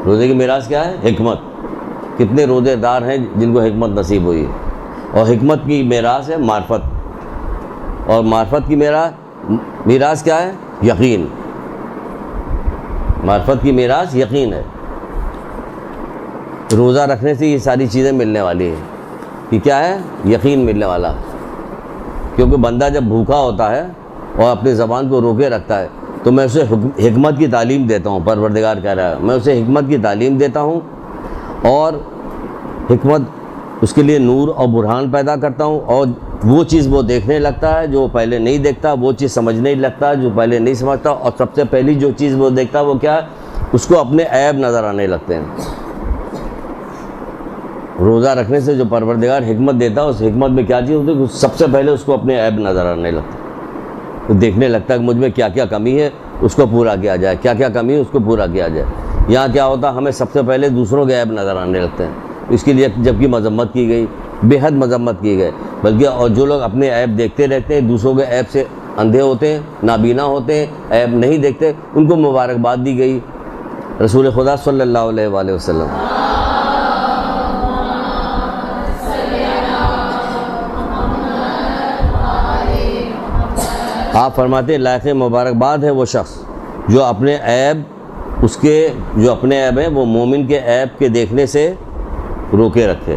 روزے کی میراث کیا ہے, حکمت. کتنے روزے دار ہیں جن کو حکمت نصیب ہوئی, اور حکمت کی میراث ہے معرفت, اور معرفت کی میراث کیا ہے, یقین. معرفت کی میراث یقین ہے. روزہ رکھنے سے یہ ساری چیزیں ملنے والی ہیں. کہ کیا ہے, یقین ملنے والا. کیونکہ بندہ جب بھوکا ہوتا ہے اور اپنی زبان کو روکے رکھتا ہے تو میں اسے حکمت کی تعلیم دیتا ہوں. پروردگار کہہ رہا ہے میں اسے حکمت کی تعلیم دیتا ہوں, اور حکمت اس کے لیے نور اور برہان پیدا کرتا ہوں, اور وہ چیز وہ دیکھنے لگتا ہے جو پہلے نہیں دیکھتا, وہ چیز سمجھنے لگتا ہے جو پہلے نہیں سمجھتا, اور سب سے پہلی جو چیز وہ دیکھتا ہے وہ کیا ہے, اس کو اپنے عیب نظر آنے لگتے ہیں. روزہ رکھنے سے جو پروردگار حکمت دیتا ہے, اس حکمت میں کیا چیز ہوتی ہے, سب سے پہلے اس کو اپنے عیب نظر آنے لگتا ہے. وہ دیکھنے لگتا ہے کہ مجھ میں کیا کیا کمی ہے, اس کو پورا کیا جائے, کیا کیا کمی ہے اس کو پورا کیا جائے. یہاں کیا ہوتا, ہمیں سب سے پہلے دوسروں کے عیب نظر آنے لگتے ہیں. اس کے لیے جبکہ مذمت کی گئی, بے حد مذمت کی گئی. بلکہ اور جو لوگ اپنے عیب دیکھتے رہتے ہیں, دوسروں کے عیب سے اندھے ہوتے ہیں, نابینا ہوتے ہیں, عیب نہیں دیکھتے, ان کو مبارکباد دی گئی. رسول خدا صلی اللہ علیہ وآلہ وسلم آپ فرماتے ہیں لائق مبارکباد ہے وہ شخص جو اپنے عیب, اس کے جو اپنے عیب ہیں وہ مومن کے عیب کے دیکھنے سے روکے رکھے,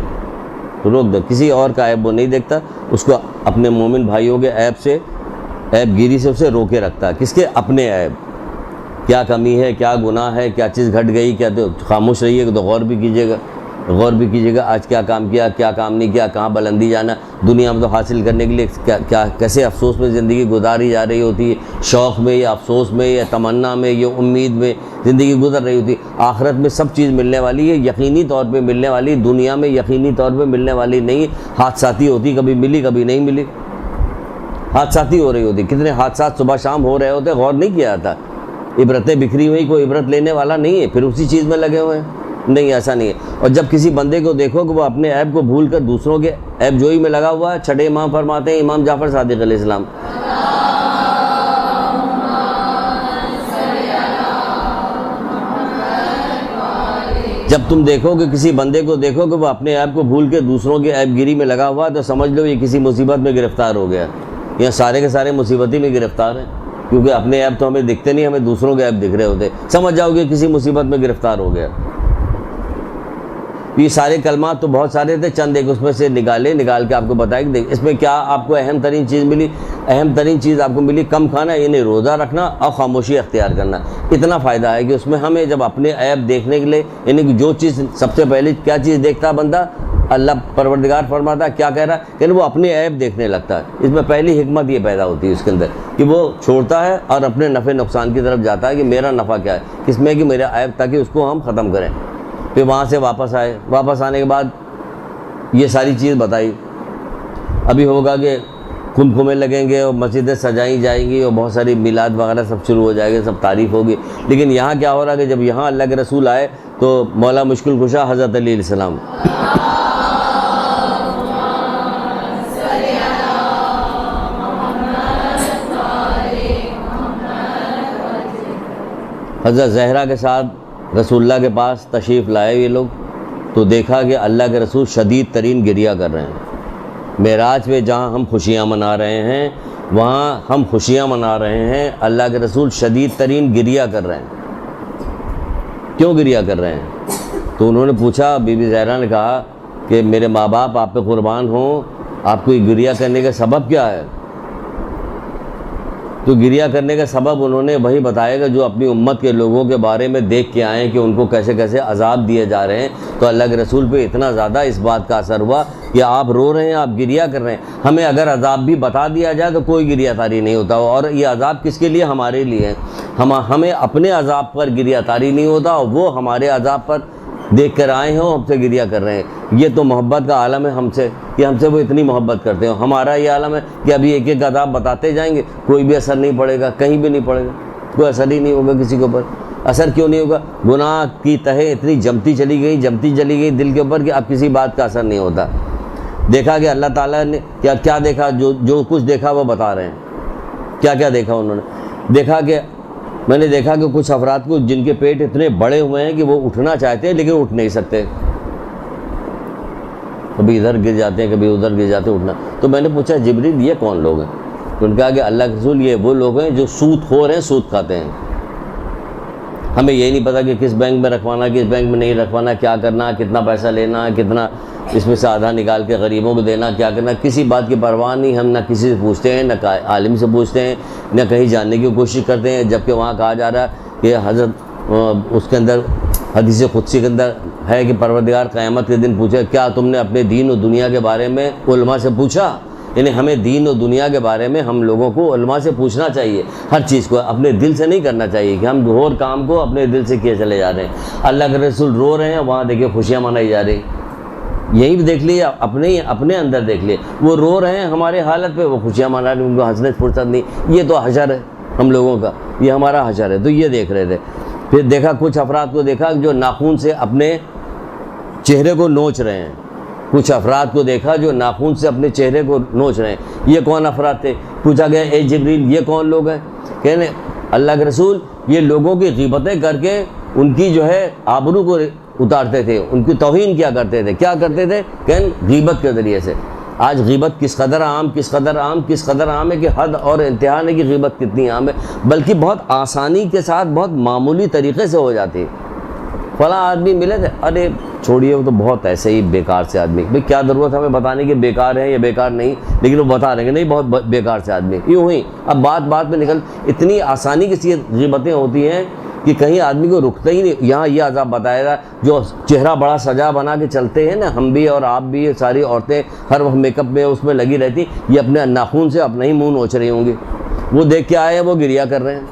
روک دے. کسی اور کا عیب وہ نہیں دیکھتا, اس کو اپنے مومن بھائیوں کے عیب سے, عیب گیری سے اسے روکے رکھتا ہے. کس کے, اپنے عیب. کیا کمی ہے, کیا گناہ ہے, کیا چیز گھٹ گئی, کیا. تو خاموش رہیے گا تو غور بھی کیجیے گا, غور بھی کیجیے گا آج کیا کام کیا, کیا کام نہیں کیا, کہاں بلندی جانا. دنیا میں تو حاصل کرنے کے لیے کیا کیسے افسوس میں زندگی گزاری جا رہی ہوتی ہے, شوق میں یا افسوس میں یا تمنا میں یا امید میں زندگی گزر رہی ہوتی. آخرت میں سب چیز ملنے والی ہے, یقینی طور پہ ملنے والی. دنیا میں یقینی طور پہ ملنے والی نہیں, حادثاتی ہوتی, کبھی ملی کبھی نہیں ملی, حادثاتی ہو رہی ہوتی. کتنے حادثات صبح شام ہو رہے ہوتے, غور نہیں کیا جاتا. عبرتیں بکھری ہوئی, کوئی عبرت لینے والا نہیں ہے, پھر اسی چیز میں لگے ہوئے ہیں. نہیں, ایسا نہیں ہے. اور جب کسی بندے کو دیکھو کہ وہ اپنے عیب کو بھول کر دوسروں کے عیب جوئی میں لگا ہوا ہے, چھٹے امام فرماتے ہیں امام جعفر صادق علیہ السلام, جب تم دیکھو کہ کسی بندے کو دیکھو کہ وہ اپنے عیب کو بھول کے دوسروں کے عیب گیری میں لگا ہوا ہے, تو سمجھ لو یہ کسی مصیبت میں گرفتار ہو گیا. یہ سارے کے سارے مصیبت ہی میں گرفتار ہیں, کیونکہ اپنے عیب تو ہمیں دکھتے نہیں, ہمیں دوسروں کے عیب دکھ رہے ہوتے. سمجھ جاؤ کہ کسی مصیبت میں گرفتار ہو گیا. یہ سارے کلمات تو بہت سارے تھے, چند ایک اس میں سے نکال کے آپ کو بتائیں کہ اس میں کیا آپ کو اہم ترین چیز ملی. اہم ترین چیز آپ کو ملی کم کھانا, یعنی روزہ رکھنا اور خاموشی اختیار کرنا. اتنا فائدہ ہے کہ اس میں ہمیں جب اپنے عیب دیکھنے کے لیے, یعنی کہ جو چیز سب سے پہلے کیا چیز دیکھتا ہے بندہ, اللہ پروردگار فرماتا ہے کیا کہہ رہا ہے کہ وہ اپنے عیب دیکھنے لگتا ہے. اس میں پہلی حکمت یہ پیدا ہوتی ہے اس کے اندر کہ وہ چھوڑتا ہے اور اپنے نفع نقصان کی طرف جاتا ہے کہ میرا نفع کیا ہے, کس میں کہ میرا عیب, تاکہ اس کو ہم ختم کریں. پھر وہاں سے واپس آئے, واپس آنے کے بعد یہ ساری چیز بتائی. ابھی ہوگا کہ خمخمے لگیں گے اور مسجدیں سجائی جائیں گی اور بہت ساری میلاد وغیرہ سب شروع ہو جائے گا, سب تعریف ہوگی. لیکن یہاں کیا ہو رہا ہے کہ جب یہاں اللہ کے رسول آئے تو مولا مشکل کشا حضرت علی علیہ السلام, حضرت زہرا کے ساتھ رسول اللہ کے پاس تشریف لائے یہ لوگ, تو دیکھا کہ اللہ کے رسول شدید ترین گریہ کر رہے ہیں۔ معراج پہ جہاں ہم خوشیاں منا رہے ہیں وہاں ہم خوشیاں منا رہے ہیں، اللہ کے رسول شدید ترین گریہ کر رہے ہیں۔ کیوں گریہ کر رہے ہیں؟ تو انہوں نے پوچھا، بی بی زہرا نے کہا کہ میرے ماں باپ آپ پہ قربان ہوں، آپ کو یہ گریہ کرنے کا سبب کیا ہے؟ تو گریہ کرنے کا سبب انہوں نے وہی بتایا کہ جو اپنی امت کے لوگوں کے بارے میں دیکھ کے آئے کہ ان کو کیسے کیسے عذاب دیے جا رہے ہیں، تو اللہ کے رسول پہ اتنا زیادہ اس بات کا اثر ہوا کہ آپ رو رہے ہیں، آپ گریہ کر رہے ہیں۔ ہمیں اگر عذاب بھی بتا دیا جائے تو کوئی گریہ تاری نہیں ہوتا، اور یہ عذاب کس کے لیے؟ ہمارے لیے ہے۔ ہمیں اپنے عذاب پر گریہ تاری نہیں ہوتا، اور وہ ہمارے عذاب پر دیکھ کر آئے ہیں، ہم سے گریہ کر رہے ہیں۔ یہ تو محبت کا عالم ہے ہم سے، کہ ہم سے وہ اتنی محبت کرتے ہیں۔ ہمارا یہ عالم ہے کہ ابھی ایک ایک عذاب بتاتے جائیں گے، کوئی بھی اثر نہیں پڑے گا، کہیں بھی نہیں پڑے گا، کوئی اثر ہی نہیں ہوگا کسی کے اوپر۔ اثر کیوں نہیں ہوگا؟ گناہ کی تہے اتنی جمتی چلی گئی دل کے اوپر کہ اب کسی بات کا اثر نہیں ہوتا۔ دیکھا کہ اللہ تعالیٰ نے کیا دیکھا؟ جو کچھ دیکھا وہ بتا رہے ہیں۔ کیا کیا دیکھا انہوں نے؟ دیکھا کہ میں نے دیکھا کہ کچھ افراد کو جن کے پیٹ اتنے بڑے ہوئے ہیں کہ وہ اٹھنا چاہتے ہیں لیکن اٹھ نہیں سکتے، کبھی ادھر گر جاتے ہیں کبھی ادھر گر جاتے ہیں، اٹھنا۔ تو میں نے پوچھا جبریل یہ کون لوگ ہیں؟ تو انہوں نے کہا کہ اللہ کے رسول یہ وہ لوگ ہیں جو سود خور ہیں، سود کھاتے ہیں۔ ہمیں یہی نہیں پتہ کہ کس بینک میں رکھوانا، کس بینک میں نہیں رکھوانا، کیا کرنا، کتنا پیسہ لینا، کتنا اس میں سے آدھا نکال کے غریبوں کو دینا، کیا کرنا، کسی بات کی پرواہ نہیں۔ ہم نہ کسی سے پوچھتے ہیں، نہ عالم سے پوچھتے ہیں، نہ کہیں جاننے کی کوشش کرتے ہیں، جبکہ وہاں کہا جا رہا ہے کہ حضرت اس کے اندر حدیث قدسی کے اندر ہے کہ پروردگار قیامت کے دن پوچھے کیا تم نے اپنے دین و دنیا کے بارے میں علماء سے پوچھا؟ یعنی ہمیں دین و دنیا کے بارے میں ہم لوگوں کو علماء سے پوچھنا چاہیے، ہر چیز کو اپنے دل سے نہیں کرنا چاہیے کہ ہم اور کام کو اپنے دل سے کیے چلے جا رہے ہیں۔ اللہ کے رسول رو رہے ہیں، وہاں دیکھیں خوشیاں منائی جا رہی۔ یہی بھی دیکھ لیے، اپنے اندر دیکھ لیے، وہ رو رہے ہیں ہمارے حالت پہ، وہ خوشیاں منا رہے ہیں، ان کو ہنسنے فرصت نہیں۔ یہ تو حشر ہے ہم لوگوں کا، یہ ہمارا حشر ہے۔ تو یہ دیکھ رہے تھے۔ پھر دیکھا کچھ افراد کو دیکھا جو ناخون سے اپنے چہرے کو نوچ رہے ہیں، کچھ افراد کو دیکھا جو ناخون سے اپنے چہرے کو نوچ رہے ہیں۔ یہ کون افراد تھے؟ پوچھا گیا اے جبریل یہ کون لوگ ہیں؟ کہنے اللہ کے رسول یہ لوگوں کی غیبتیں کر کے ان کی جو ہے آبرو کو اتارتے تھے، ان کی توہین کیا کرتے تھے۔ کیا کرتے تھے؟ کہ غیبت کے ذریعے سے۔ آج غیبت کس قدر عام ہے کہ حد اور انتہا نہیں کہ غیبت کتنی عام ہے، بلکہ بہت آسانی کے ساتھ بہت معمولی طریقے سے ہو جاتی ہے۔ فلاں آدمی ملے تھے، ارے چھوڑیے وہ تو بہت ایسے ہی بیکار سے آدمی، بھئی کیا ضرورت ہمیں بتانے کہ بیکار ہے یا بیکار نہیں، لیکن وہ بتا رہے ہیں کہ نہیں بہت بیکار سے آدمی، یوں ہی اب بات میں نکل اتنی آسانی کے ساتھ غیبتیں ہوتی ہیں کہ کہیں آدمی کو رکتا ہی نہیں۔ یہاں یہ عذاب بتایا گا جو چہرہ بڑا سجا بنا کے چلتے ہیں نا، ہم بھی اور آپ بھی، ساری عورتیں ہر وقت میک اپ میں اس میں لگی رہتی، یہ اپنے ناخون سے اپنا ہی منہ نوچ رہی ہوں گی۔ وہ دیکھ کے آئے ہیں، وہ گریہ کر رہے ہیں،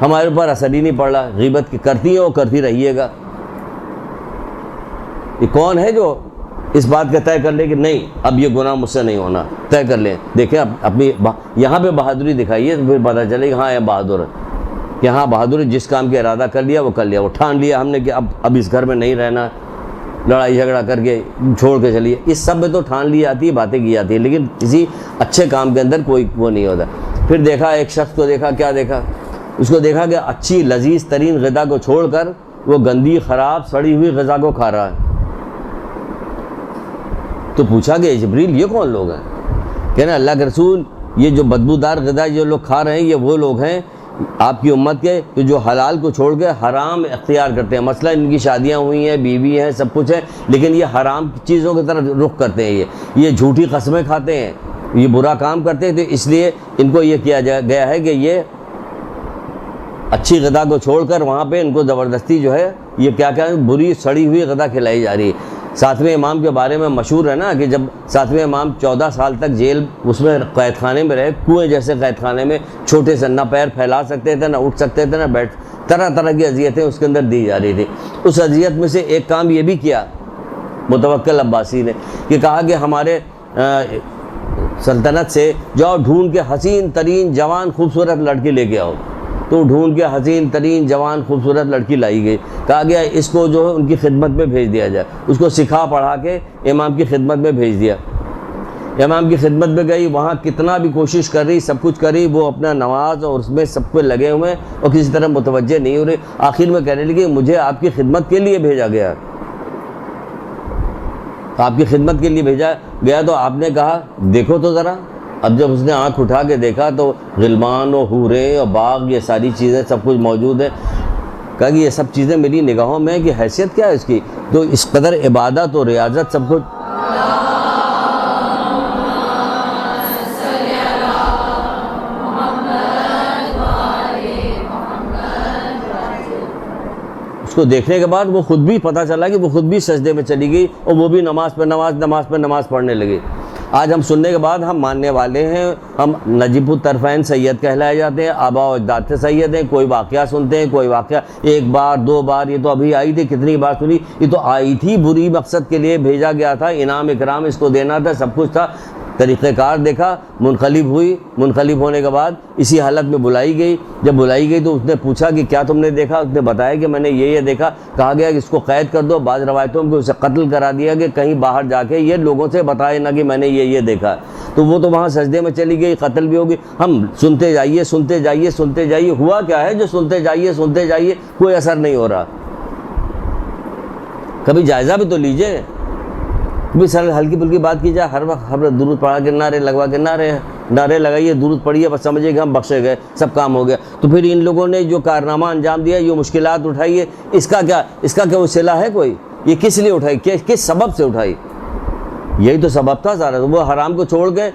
ہمارے اوپر اثر ہی نہیں پڑ رہا۔ غیبت کرتی ہے وہ کرتی رہیے گا۔ یہ کون ہے جو اس بات کا طے کر لے کہ نہیں اب یہ گناہ مجھ سے نہیں ہونا؟ طے کر لیں، دیکھیں اپنی یہاں پہ بہادری دکھائیے تو پھر پتہ چلے کہ ہاں یہ بہادر ہے، کہ ہاں بہادر جس کام کا ارادہ کر لیا وہ کر لیا، وہ ٹھان لیا ہم نے کہ اب اس گھر میں نہیں رہنا، لڑائی جھگڑا کر کے چھوڑ کے چلیے، اس سب میں تو ٹھان لی جاتی ہے، باتیں کی جاتی ہیں، لیکن کسی اچھے کام کے اندر کوئی وہ نہیں ہوتا۔ پھر دیکھا ایک شخص کو دیکھا، کیا دیکھا؟ اس کو دیکھا کہ اچھی لذیذ ترین غذا کو چھوڑ کر وہ گندی خراب سڑی ہوئی غذا کو کھا رہا ہے۔ تو پوچھا کہ جبریل یہ کون لوگ ہیں؟ کہنا اللہ کے رسول یہ جو بدبودار غذا جو لوگ کھا رہے ہیں یہ وہ لوگ ہیں آپ کی امت کے جو حلال کو چھوڑ کے حرام اختیار کرتے ہیں۔ مثلا ان کی شادیاں ہوئی ہیں، بیوی ہیں، سب کچھ ہے، لیکن یہ حرام چیزوں کی طرف رخ کرتے ہیں، یہ جھوٹی قسمیں کھاتے ہیں، یہ برا کام کرتے ہیں، تو اس لیے ان کو یہ کیا گیا ہے کہ یہ اچھی غذا کو چھوڑ کر وہاں پہ ان کو زبردستی جو ہے یہ کیا بری سڑی ہوئی غذا کھلائی جا رہی ہے۔ ساتویں امام کے بارے میں مشہور ہے نا کہ جب ساتویں امام 14 سال تک جیل اس میں قید خانے میں رہے، کنویں جیسے قید خانے میں، چھوٹے سے نہ پیر پھیلا سکتے تھے، نہ اٹھ سکتے تھے، نہ بیٹھ، طرح طرح کی اذیتیں اس کے اندر دی جا رہی تھی۔ اس اذیت میں سے ایک کام یہ بھی کیا متوکل عباسی نے کہ کہا کہ ہمارے سلطنت سے جاؤ ڈھونڈ کے حسین ترین جوان خوبصورت لڑکی لے کے آؤ۔ تو ڈھونڈ کے حسین ترین جوان خوبصورت لڑکی لائی گئی، کہا گیا اس کو جو ہے ان کی خدمت میں بھیج دیا جائے، اس کو سکھا پڑھا کے امام کی خدمت میں بھیج دیا۔ امام کی خدمت میں گئی، وہاں کتنا بھی کوشش کر رہی، سب کچھ کر رہی، وہ اپنا نماز اور اس میں سب پہ لگے ہوئے اور کسی طرح متوجہ نہیں ہو رہی۔ آخر میں کہنے لگی مجھے آپ کی خدمت کے لیے بھیجا گیا، آپ کی خدمت کے لیے بھیجا گیا تو آپ نے کہا دیکھو تو ذرا. اب جب اس نے آنکھ اٹھا کے دیکھا تو غلمان و حوریں اور باغ یہ ساری چیزیں سب کچھ موجود ہیں. کہا کہ یہ سب چیزیں میری نگاہوں میں کہ حیثیت کیا ہے اس کی. تو اس قدر عبادت و ریاضت سب کچھ. اس کو دیکھنے کے بعد وہ خود بھی پتہ چلا کہ وہ خود بھی سجدے میں چلی گئی اور وہ بھی نماز پہ نماز پڑھنے لگی. آج ہم سننے کے بعد ہم ماننے والے ہیں, ہم نجیب الطرفین سید کہلائے جاتے ہیں, آباء و اجداد سے سید ہیں. کوئی واقعہ سنتے ہیں, کوئی واقعہ ایک بار دو بار, یہ تو ابھی آئی تھی, کتنی بار سنی, یہ تو آئی تھی بری مقصد کے لیے بھیجا گیا تھا, انعام اکرام اس کو دینا تھا, سب کچھ تھا. طریقہ کار دیکھا, منقلب ہوئی, منقلب ہونے کے بعد اسی حالت میں بلائی گئی. جب بلائی گئی تو اس نے پوچھا کہ کیا تم نے دیکھا؟ اس نے بتایا کہ میں نے یہ دیکھا. کہا گیا کہ اس کو قید کر دو. بعض روایتوں میں اسے قتل کرا دیا کہ کہیں باہر جا کے یہ لوگوں سے بتائے نہ کہ میں نے یہ دیکھا. تو وہ تو وہاں سجدے میں چلی گئی, قتل بھی ہوگی. ہم سنتے جائیے. ہوا کیا ہے جو سنتے جائیے کوئی اثر نہیں ہو رہا؟ کبھی جائزہ بھی تو لیجئے. بھی سر ہلکی پھلکی بات کی جائے, ہر وقت درود پڑھا کے نعرے لگوا کے نعرے لگائیے, درود پڑھیے, بس سمجھیے کہ ہم بخشے گئے, سب کام ہو گیا. تو پھر ان لوگوں نے جو کارنامہ انجام دیا, یہ مشکلات اٹھائی ہے, اس کا کیا وسیلہ ہے کوئی؟ یہ کس لیے اٹھائی, کس سبب سے اٹھائی؟ یہی تو سبب تھا سارا. وہ حرام کو چھوڑ کے,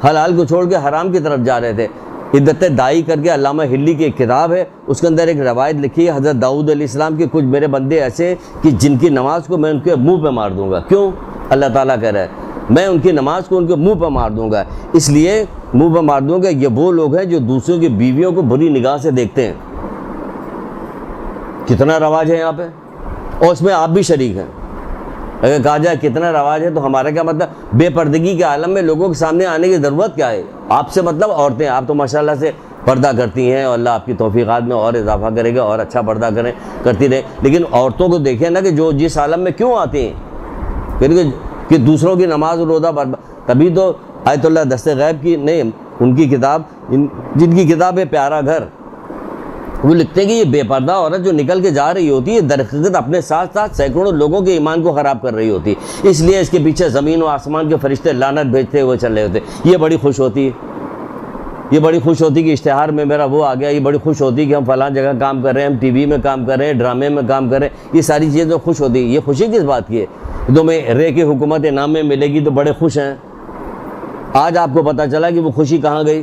حلال کو چھوڑ کے حرام کی طرف جا رہے تھے. عدت دائی کر کے علامہ ہلی کی ایک کتاب ہے, اس کے اندر ایک روایت لکھی ہے حضرت داؤد علیہ السلام کی, کچھ میرے بندے ایسے کہ جن کی نماز کو میں ان کے منہ پہ مار دوں گا. کیوں؟ اللہ تعالیٰ کہہ رہا ہے میں ان کی نماز کو ان کے منہ پہ مار دوں گا. اس لیے منہ پہ مار دوں گا, یہ وہ لوگ ہیں جو دوسروں کی بیویوں کو بری نگاہ سے دیکھتے ہیں. کتنا رواج ہے یہاں پہ, اور اس میں آپ بھی شریک ہیں. اگر کہا جائے کتنا رواج ہے تو ہمارا کیا مطلب؟ بے پردگی کے عالم میں لوگوں کے سامنے آنے کی ضرورت کیا ہے؟ آپ سے مطلب عورتیں, آپ تو ماشاءاللہ سے پردہ کرتی ہیں, اور اللہ آپ کی توفیقات میں اور اضافہ کرے گا, اور اچھا پردہ کرتی رہے. لیکن عورتوں کو دیکھیں نا کہ جو جس عالم میں کیوں آتی ہیں کہ دوسروں کی نماز روزہ تبھی تو آیت اللہ دست غیب کی نہیں, ان کی کتاب, جن کی کتاب ہے پیارا گھر, وہ لکھتے ہیں کہ یہ بے پردہ عورت جو نکل کے جا رہی ہوتی ہے درحقیقت اپنے ساتھ ساتھ سینکڑوں لوگوں کے ایمان کو خراب کر رہی ہوتی ہے. اس لیے اس کے پیچھے زمین و آسمان کے فرشتے لعنت بھیجتے ہوئے چل رہے ہوتے. یہ بڑی خوش ہوتی کہ اشتہار میں میرا وہ آ گیا. یہ بڑی خوش ہوتی کہ ہم فلاں جگہ کام کر رہے ہیں, ہم ٹی وی میں کام کر رہے ہیں, ڈرامے میں کام کر رہے ہیں. یہ ساری چیزیں تو خوش ہوتی. یہ خوشی کس بات کی ہے؟ تو میں رے کی حکومت انعام میں ملے گی تو بڑے خوش ہیں. آج آپ کو پتہ چلا کہ وہ خوشی کہاں گئی.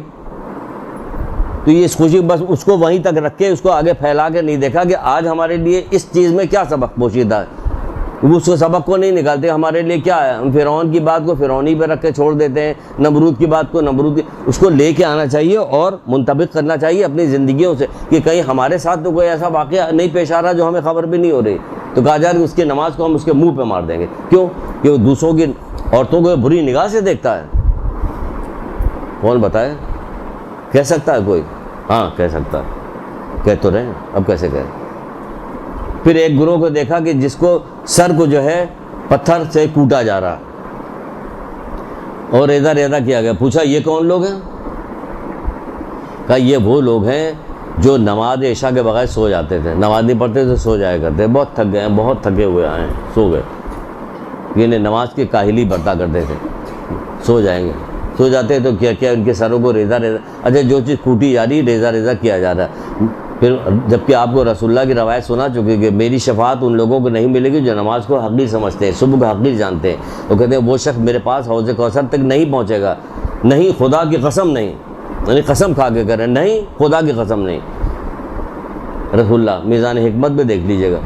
تو یہ اس خوشی بس اس کو وہیں تک رکھ کے اس کو آگے پھیلا کے نہیں دیکھا کہ آج ہمارے لیے اس چیز میں کیا سبق پوشیدہ ہے. وہ اس سبق کو نہیں نکالتے. ہمارے لیے کیا ہے؟ ہم فرعون کی بات کو فرعونی پہ رکھ کے چھوڑ دیتے ہیں, نمرود کی بات کو نمرود کی. اس کو لے کے آنا چاہیے اور منطبق کرنا چاہیے اپنی زندگیوں سے کہ کہیں ہمارے ساتھ تو کوئی ایسا واقعہ نہیں پیش آ رہا جو ہمیں خبر بھی نہیں ہو رہی. تو کہا جائے کہ اس کی نماز کو ہم اس کے منہ پہ مار دیں گے. کیوں؟ کہ وہ دوسروں کی عورتوں کو بری نگاہ سے دیکھتا ہے. کون بتائے؟ کہہ سکتا ہے کوئی؟ ہاں کہہ سکتا ہے. کہہ تو رہے ہیں, اب کیسے کہے؟ پھر ایک گروہ کو دیکھا کہ جس کو سر کو جو ہے پتھر سے کوٹا جا رہا اور ریزہ کیا گیا. پوچھا یہ کون لوگ ہیں؟ کہا یہ وہ لوگ ہیں جو نماز عشاء کے بغیر سو جاتے تھے. نماز نہیں پڑھتے تو سو جایا کرتے. بہت تھک گئے ہیں, بہت تھکے ہوئے آئے ہیں, سو گئے. یہ نماز کی کاہلی برتا کرتے تھے, سو جائیں گے. سو جاتے تو کیا ان کے سروں کو ریزہ اچھا جو چیز کوٹی جا رہی ریزہ کیا جا رہا ہے. پھر جبکہ آپ کو رسول اللہ کی روایت سنا چکے کہ میری شفاعت ان لوگوں کو نہیں ملے گی جو نماز کو حقیر سمجھتے ہیں, صبح کو حقیر جانتے ہیں. وہ کہتے ہیں وہ شخص میرے پاس حوض کوثر تک نہیں پہنچے گا. نہیں, خدا کی قسم نہیں, یعنی قسم کھا کے کریں, نہیں خدا کی قسم نہیں. رسول اللہ میزان حکمت میں دیکھ لیجئے گا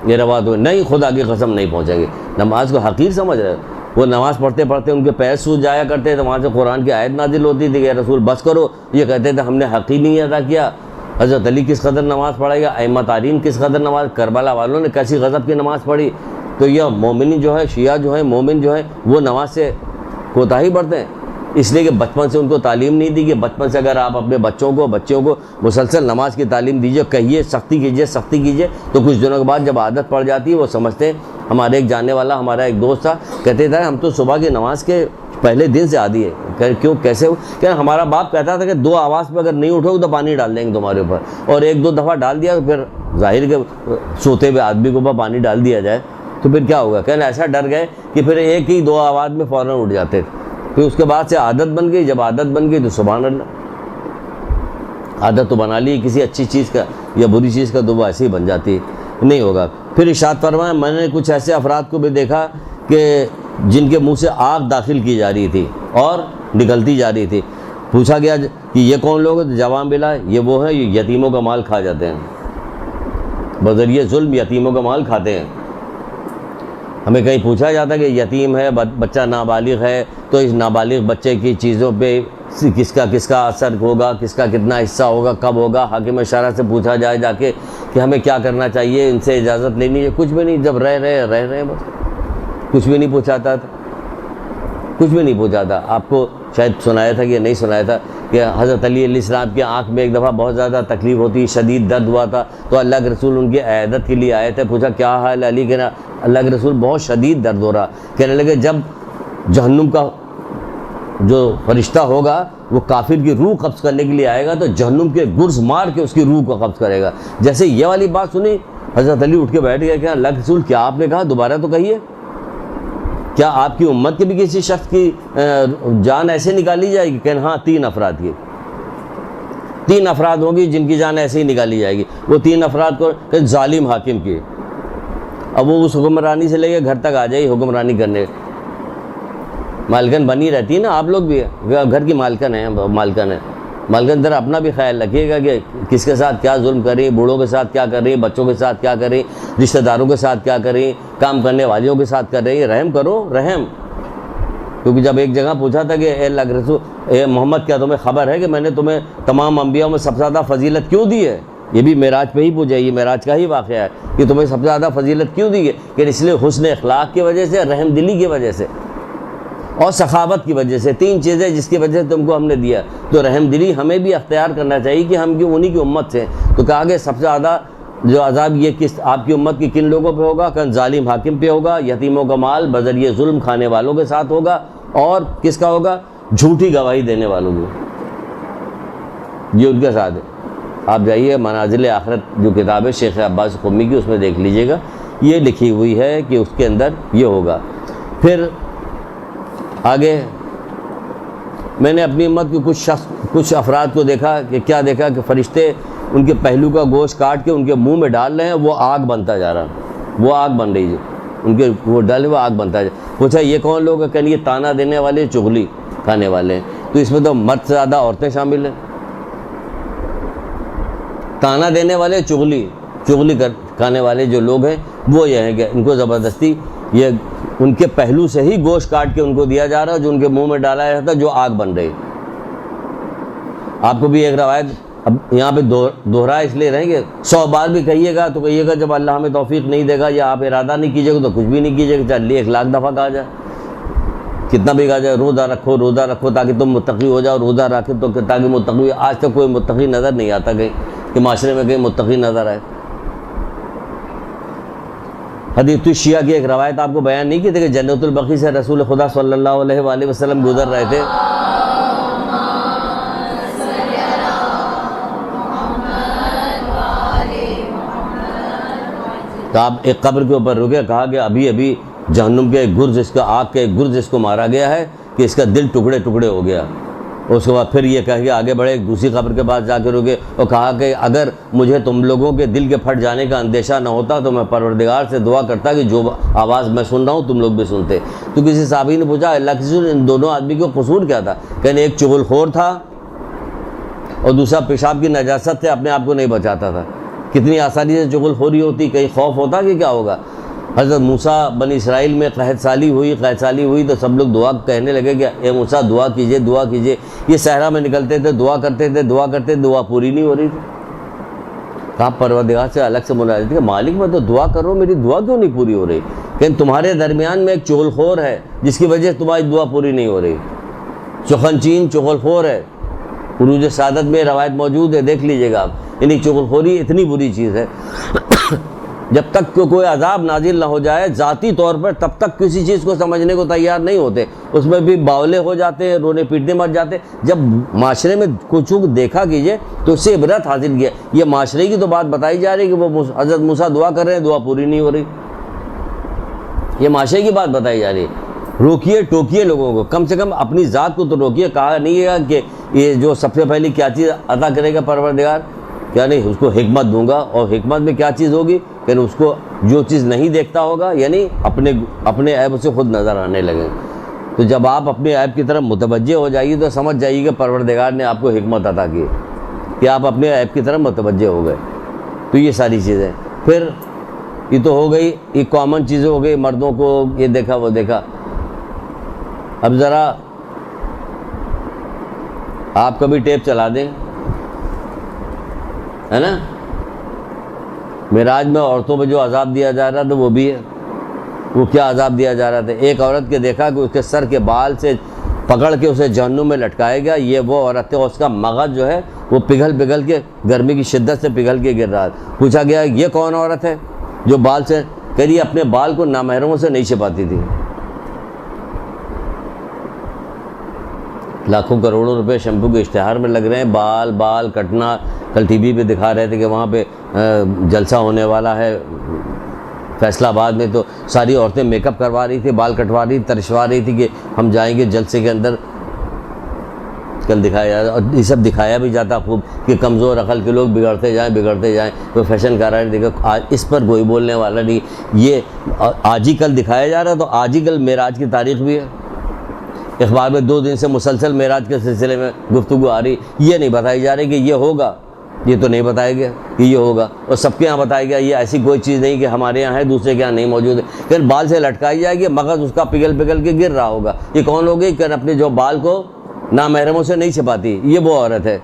یہ روایت ہوئی, نہیں خدا کی قسم نہیں پہنچے گی. نماز کو حقیر سمجھ رہے. وہ نماز پڑھتے پڑھتے ان کے پیر سوج جایا کرتے تو وہاں سے قرآن کی آیت نازل ہوتی تھی کہ رسول بس کرو. یہ کہتے تھے ہم نے حق ہی نہیں ادا کیا. حضرت علی کس قدر نماز پڑھائے گا, ائمہ تارین کس قدر نماز, کربلا والوں نے کیسی غضب کی نماز پڑھی. تو یہ مومن جو ہے, شیعہ جو ہے, مومن جو ہے, وہ نماز سے کوتاہی برتے ہیں. اس لیے کہ بچپن سے ان کو تعلیم نہیں دی کہ بچپن سے اگر آپ اپنے بچوں کو مسلسل نماز کی تعلیم دیجیے, کہیے سختی کیجیے تو کچھ دنوں کے بعد جب عادت پڑ جاتی ہے وہ سمجھتے ہیں. ہمارے ایک جاننے والا ہمارا ایک دوست تھا, کہتے تھے ہم تو صبح کی نماز کے پہلے دن سے عادی ہے. کیوں کیسے ہو؟ کہ ہمارا باپ کہتا تھا کہ 2 آواز پہ اگر نہیں اٹھو گے تو پانی ڈال دیں گے تمہارے اوپر, اور 1-2 دفعہ ڈال دیا تو پھر ظاہر کہ سوتے ہوئے آدمی کے اوپر پانی ڈال دیا جائے تو پھر کیا ہوگا؟ کہنا ایسا ڈر گئے کہ پھر ایک ہی دو آواز میں فوراً اٹھ جاتے تھے. پھر اس کے بعد سے عادت بن گئی. جب عادت بن گئی تو سبحان اللہ، عادت تو بنا لی کسی اچھی چیز کا یا بری چیز کا، تو وہ ایسے ہی بن جاتی نہیں ہوگا. پھر ارشاد فرمایا میں نے کچھ ایسے افراد کو بھی دیکھا کہ جن کے منہ سے آگ داخل کی جا رہی تھی اور نکلتی جا رہی تھی. پوچھا گیا کہ یہ کون لوگ ہیں؟ جواب ملا یہ وہ ہیں یہ یتیموں کا مال کھا جاتے ہیں، بذریعہ ظلم یتیموں کا مال کھاتے ہیں. ہمیں کہیں پوچھا جاتا ہے کہ یتیم ہے، بچہ نابالغ ہے، تو اس نابالغ بچے کی چیزوں پہ کس کا اثر ہوگا، کس کا کتنا حصہ ہوگا، کب ہوگا. حاکم شرع سے پوچھا جائے جا کے کہ ہمیں کیا کرنا چاہیے، ان سے اجازت لینی ہے، کچھ بھی نہیں. جب رہ رہے بس کچھ بھی نہیں پوچھاتا تھا، کچھ بھی نہیں پوچھاتا. آپ کو شاید سنایا تھا کہ نہیں سنایا تھا کہ حضرت علی علیہ السلام کی آنکھ میں ایک دفعہ بہت زیادہ تکلیف ہوتی، شدید درد ہوا تھا، تو اللہ کے رسول ان کی عیادت کے لیے آئے تھے. پوچھا کیا حال ہے علی؟ کہنا اللہ کے رسول بہت شدید درد ہو رہا. کہنے لگے جب جہنم کا جو فرشتہ ہوگا وہ کافر کی روح قبض کرنے کے لیے آئے گا تو جہنم کے گرز مار کے اس کی روح کو قبض کرے گا. جیسے یہ والی بات سنی حضرت علی اٹھ کے بیٹھ گئے کہ اللہ کے رسول کیا آپ نے کہا؟ دوبارہ تو کہیے. کیا آپ کی امت کے بھی کسی شخص کی جان ایسے نکالی جائے گی؟ کہنا ہاں 3 افراد کی، 3 افراد ہوں گی جن کی جان ایسے ہی نکالی جائے گی. وہ 3 افراد کو کہ ظالم حاکم کی. اب وہ اس حکمرانی سے لے کے گھر تک آ جائے حکمرانی کرنے. مالکن بنی رہتی ہے نا، آپ لوگ بھی گھر کی مالکن ہیں. مالکن ذرا اپنا بھی خیال رکھیے گا کہ کس کے ساتھ کیا ظلم کر رہی ہیں، بوڑھوں کے ساتھ کیا کر رہی ہیں، بچوں کے ساتھ کیا کر رہی ہیں، رشتہ داروں کے ساتھ کیا کر رہی ہیں، کام کرنے والیوں کے ساتھ کر رہی ہیں. رحم کرو، رحم. کیونکہ جب ایک جگہ پوچھا تھا کہ اے اللہ کے رسول، اے محمد کیا تمہیں خبر ہے کہ میں نے تمہیں تمام انبیاء میں سب سے زیادہ فضیلت کیوں دی ہے؟ یہ بھی معراج پہ ہی پوچھا، یہ معراج کا ہی واقعہ ہے کہ تمہیں سب سے زیادہ فضیلت کیوں دی ہے؟ کہ اس لیے حسن اخلاق کی وجہ سے، رحم دلی کی وجہ سے اور سخاوت کی وجہ سے. 3 چیزیں جس کی وجہ سے تم کو ہم نے دیا. تو رحم دلی ہمیں بھی اختیار کرنا چاہیے کہ ہم کیوں انہی کی امت سے. تو کہا کہ سب سے زیادہ جو عذاب یہ کس آپ کی امت کی کن لوگوں پہ ہوگا؟ کہ ظالم حاکم پہ ہوگا، یتیموں کا مال بذریعہ ظلم کھانے والوں کے ساتھ ہوگا، اور کس کا ہوگا؟ جھوٹی گواہی دینے والوں کو. یہ ان کے ساتھ ہے. آپ جائیے منازل آخرت جو کتاب ہے شیخ عباس قمی کی، اس میں دیکھ لیجئے گا، یہ لکھی ہوئی ہے کہ اس کے اندر یہ ہوگا. پھر آگے میں نے اپنی امت کے کچھ افراد کو دیکھا کہ کیا دیکھا کہ فرشتے ان کے پہلو کا گوشت کاٹ کے ان کے منہ میں ڈال رہے ہیں، وہ آگ بنتا جا رہا، وہ آگ بن رہی ہے ان کے وہ ڈالے، وہ آگ بنتا جا. پوچھا یہ کون لوگ ہیں؟ کہ یہ تانا دینے والے، چغلی کھانے والے ہیں. تو اس میں تو مرد سے زیادہ عورتیں شامل ہیں. تانا دینے والے، چغلی کھانے والے جو لوگ ہیں وہ یہ ہیں کہ ان کو زبردستی یہ ان کے پہلو سے ہی گوشت کاٹ کے ان کو دیا جا رہا ہے جو ان کے منہ میں ڈالا جاتا ہے، جو آگ بن رہی. آپ کو بھی ایک روایت اب یہاں پہ دوہرا اس لیے رہیں گے، 100 بار بھی کہیے گا تو کہیے گا جب اللہ ہمیں توفیق نہیں دے گا یا آپ ارادہ نہیں کیجیے گا تو کچھ بھی نہیں کیجیے گا. چلیے 1,00,000 دفعہ کہا جائے، کتنا بھی کہا جائے، روزہ رکھو تاکہ تم متقی ہو جاؤ، روزہ رکھے تو تاکہ متقی. آج تک کوئی متقی نظر نہیں آتا کہیں کہ معاشرے میں کہیں متقی نظر آئے. حدیث شیعہ کی ایک روایت آپ کو بیان نہیں کی تھی کہ جنت البقیع سے رسول خدا صلی اللہ علیہ وآلہ وسلم گزر رہے تھے، تو آپ ایک قبر کے اوپر رکے، کہا کہ ابھی جہنم کے ایک گرز، اس کا آگ کے ایک گرز اس کو مارا گیا ہے کہ اس کا دل ٹکڑے ٹکڑے ہو گیا. اس کے بعد پھر یہ کہہ کے آگے بڑھے، ایک دوسری قبر کے پاس جا کے رکے اور کہا کہ اگر مجھے تم لوگوں کے دل کے پھٹ جانے کا اندیشہ نہ ہوتا تو میں پروردگار سے دعا کرتا کہ جو آواز میں سن رہا ہوں تم لوگ بھی سنتے. تو کسی صحابی نے پوچھا اللہ کے رسول ان دونوں آدمی کو قصور کیا تھا؟ کہنے ایک چغل خور تھا اور دوسرا پیشاب کی نجاست سے اپنے آپ کو نہیں بچاتا تھا. کتنی آسانی سے چغل خوری ہوتی، کہیں خوف ہوتا کہ کیا ہوگا. حضرت موسیٰ بنی اسرائیل میں قحط سالی ہوئی تو سب لوگ دعا کہنے لگے کہ اے موسیٰ دعا کیجئے. یہ صحرا میں نکلتے تھے، دعا کرتے تھے، دعا پوری نہیں ہو رہی تھی. کہا پروردگار سے الگ سے مناجات کہ مالک میں تو دعا کر رہا ہوں، میری دعا کیوں نہیں پوری ہو رہی؟ کہ تمہارے درمیان میں ایک چغل خور ہے جس کی وجہ سے تمہاری دعا پوری نہیں ہو رہی. چخنچین چغل خور ہے، عروج سعادت میں روایت موجود ہے، دیکھ لیجئے گا آپ. یعنی چغل خوری اتنی بری چیز ہے جب تک کوئی عذاب نازل نہ ہو جائے ذاتی طور پر، تب تک کسی چیز کو سمجھنے کو تیار نہیں ہوتے. اس میں بھی باولے ہو جاتے ہیں، رونے پیٹنے مر جاتے. جب معاشرے میں کچھ دیکھا کیجئے تو اس سے عبرت حاصل کیا. یہ معاشرے کی تو بات بتائی جا رہی ہے کہ وہ حضرت موسیٰ دعا کر رہے ہیں، دعا پوری نہیں ہو رہی. یہ معاشرے کی بات بتائی جا رہی ہے. روکیے ٹوکیے لوگوں کو, کم سے کم اپنی ذات کو تو روکیے. کہا نہیں ہے کہ یہ جو سب سے پہلی کیا چیز عطا کرے گا پروردگار, کیا نہیں, اس کو حکمت دوں گا. اور حکمت میں کیا چیز ہوگی کہ اس کو جو چیز نہیں دیکھتا ہوگا, یعنی اپنے عیب سے خود نظر آنے لگیں. تو جب آپ اپنے عیب کی طرف متوجہ ہو جائیے تو سمجھ جائیے کہ پروردگار نے آپ کو حکمت عطا کی کہ آپ اپنے عیب کی طرف متوجہ ہو گئے. تو یہ ساری چیزیں پھر یہ تو ہو گئی, یہ کامن چیزیں ہو گئی, مردوں کو یہ دیکھا وہ دیکھا. اب ذرا آپ کبھی ٹیپ چلا دیں, ہے نا, معراج میں عورتوں پہ جو عذاب دیا جا رہا تھا وہ بھی ہے. وہ کیا عذاب دیا جا رہا تھا؟ ایک عورت کے دیکھا کہ اس کے سر کے بال سے پکڑ کے اسے جہنم میں لٹکایا گیا. یہ وہ عورت ہے, اور اس کا مغز جو ہے وہ پگھل کے گرمی کی شدت سے پگھل کے گر رہا. پوچھا گیا یہ کون عورت ہے جو بال سے, کہہ رہی اپنے بال کو نامحرموں سے نہیں چھپاتی تھی. لاکھوں کروڑوں روپے شیمپو کے اشتہار میں لگ رہے ہیں. بال کٹنا, کل ٹی وی پہ دکھا رہے تھے کہ وہاں پہ جلسہ ہونے والا ہے فیصلہ آباد میں, تو ساری عورتیں میک اپ کروا رہی تھی, بال کٹوا رہی, ترشوا رہی تھی کہ ہم جائیں گے جلسے کے اندر. کل دکھایا جاتا, اور یہ سب دکھایا بھی جاتا خوب کہ کمزور عقل کے لوگ بگڑتے جائیں. کوئی فیشن کر رہا ہے, دیکھو اس پر کوئی بولنے والا نہیں. یہ آج ہی کل دکھایا جا رہا, تو آج ہی کل معراج کی تاریخ بھی ہے. اخبار میں 2 دن سے مسلسل معراج کے سلسلے میں گفتگو آ رہی. یہ نہیں بتائی جا رہی کہ یہ ہوگا, یہ تو نہیں بتایا گیا کہ یہ ہوگا. اور سب کے یہاں بتایا گیا یہ ایسی کوئی چیز نہیں کہ ہمارے یہاں ہے دوسرے کے یہاں نہیں موجود ہے. پھر بال سے لٹکائی جائے گی, مغز اس کا پگھل کے گر رہا ہوگا. یہ کون ہوگی کہ اپنے جو بال کو نامحرموں سے نہیں چھپاتی؟ یہ وہ عورت ہے,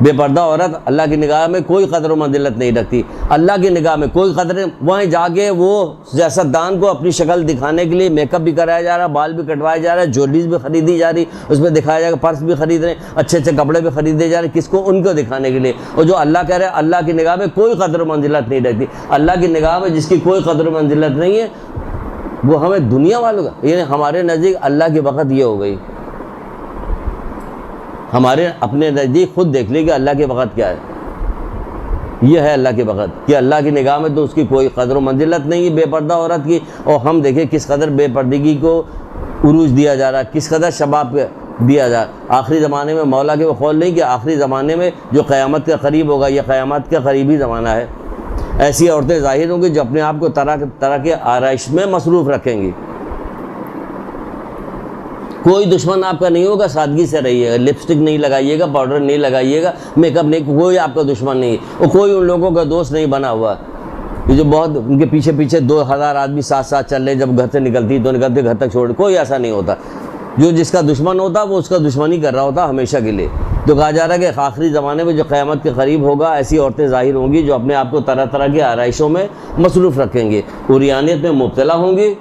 بے پردہ عورت. اللہ کی نگاہ میں کوئی قدر و منزلت نہیں رکھتی. اللہ کی نگاہ میں کوئی قدر, وہیں جا کے وہ سیاستدان کو اپنی شکل دکھانے کے لیے میک اپ بھی کرایا جا رہا, بال بھی کٹوایا جا رہا ہے, جویلریز بھی خریدی جا رہی, اس میں دکھایا جائے گا, پرس بھی خرید رہے ہیں, اچھے کپڑے بھی خریدے جا رہے ہیں. کس کو؟ ان کو دکھانے کے لیے. اور جو اللہ کہہ رہے ہیں اللہ کی نگاہ میں کوئی قدر و منزلت نہیں رکھتی. اللہ کی نگاہ میں جس کی کوئی قدر و منزلت نہیں ہے وہ ہمیں دنیا والوں کا, یعنی ہمارے نزدیک اللہ کی وقت یہ ہو گئی. ہمارے اپنے نزدیک خود دیکھ لیں کہ اللہ کے وقت کیا ہے. یہ ہے اللہ کے وقت کہ اللہ کی نگاہ میں تو اس کی کوئی قدر و منزلت نہیں ہے بے پردہ عورت کی. اور ہم دیکھیں کس قدر بے پردگی کو عروج دیا جا رہا ہے, کس قدر شباب دیا جا رہا ہے. آخری زمانے میں مولا کے وہ قول نہیں کہ آخری زمانے میں جو قیامت کے قریب ہوگا, یہ قیامت کے قریبی زمانہ ہے. ایسی عورتیں ظاہر ہوں گی جو اپنے آپ کو طرح کے آرائش میں مصروف رکھیں گی. کوئی دشمن آپ کا نہیں ہوگا, سادگی سے رہیے گا, لپسٹک نہیں لگائیے گا, پاؤڈر نہیں لگائیے گا, میک اپ نہیں, کوئی آپ کا دشمن نہیں. اور کوئی ان لوگوں کا دوست نہیں بنا ہوا. یہ جو بہت ان کے پیچھے 2000 آدمی ساتھ چل رہے, جب گھر سے نکلتی تو نکلتے گھر تک چھوڑ, کوئی ایسا نہیں ہوتا. جو جس کا دشمن ہوتا وہ اس کا دشمنی کر رہا ہوتا ہمیشہ کے لیے. تو کہا جا رہا ہے کہ آخری زمانے میں جو قیامت کے قریب ہوگا ایسی عورتیں ظاہر ہوں گی جو اپنے آپ کو طرح کی آرائشوں میں مصروف رکھیں گے, عریانیت میں مبتلا ہوں گی,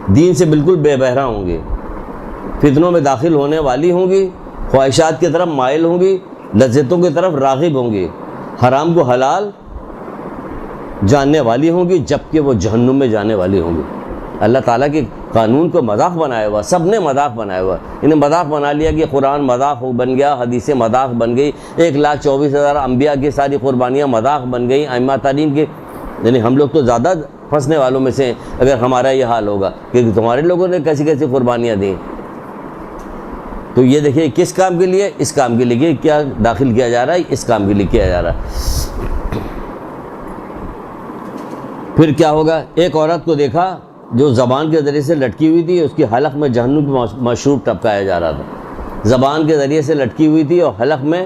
دین سے بالکل بے بہرا ہوں گی, فتنوں میں داخل ہونے والی ہوں گی, خواہشات کی طرف مائل ہوں گی, لذتوں کی طرف راغب ہوں گی, حرام کو حلال جاننے والی ہوں گی, جبکہ وہ جہنم میں جانے والی ہوں گی. اللہ تعالیٰ کے قانون کو مذاق بنایا ہوا, سب نے مذاق بنایا ہوا. انہیں مذاق بنا لیا کہ قرآن مذاق بن گیا, حدیثیں مذاق بن گئی, 1,24,000 انبیاء کی ساری قربانیاں مذاق بن گئی, ائمہ تعلیم کے. یعنی ہم لوگ تو زیادہ پھنسنے والوں میں سے ہیں اگر ہمارا یہ حال ہوگا کہ تمہارے لوگوں نے کیسی قربانیاں دیں. تو یہ دیکھیے کس کام کے لیے, اس کام کے لیے کیا داخل کیا جا رہا ہے, اس کام کے لیے کیا جا رہا ہے. پھر کیا ہوگا؟ ایک عورت کو دیکھا جو زبان کے ذریعے سے لٹکی ہوئی تھی, اس کی حلق میں جہنم کی مشروب ٹپکایا جا رہا تھا. زبان کے ذریعے سے لٹکی ہوئی تھی اور حلق میں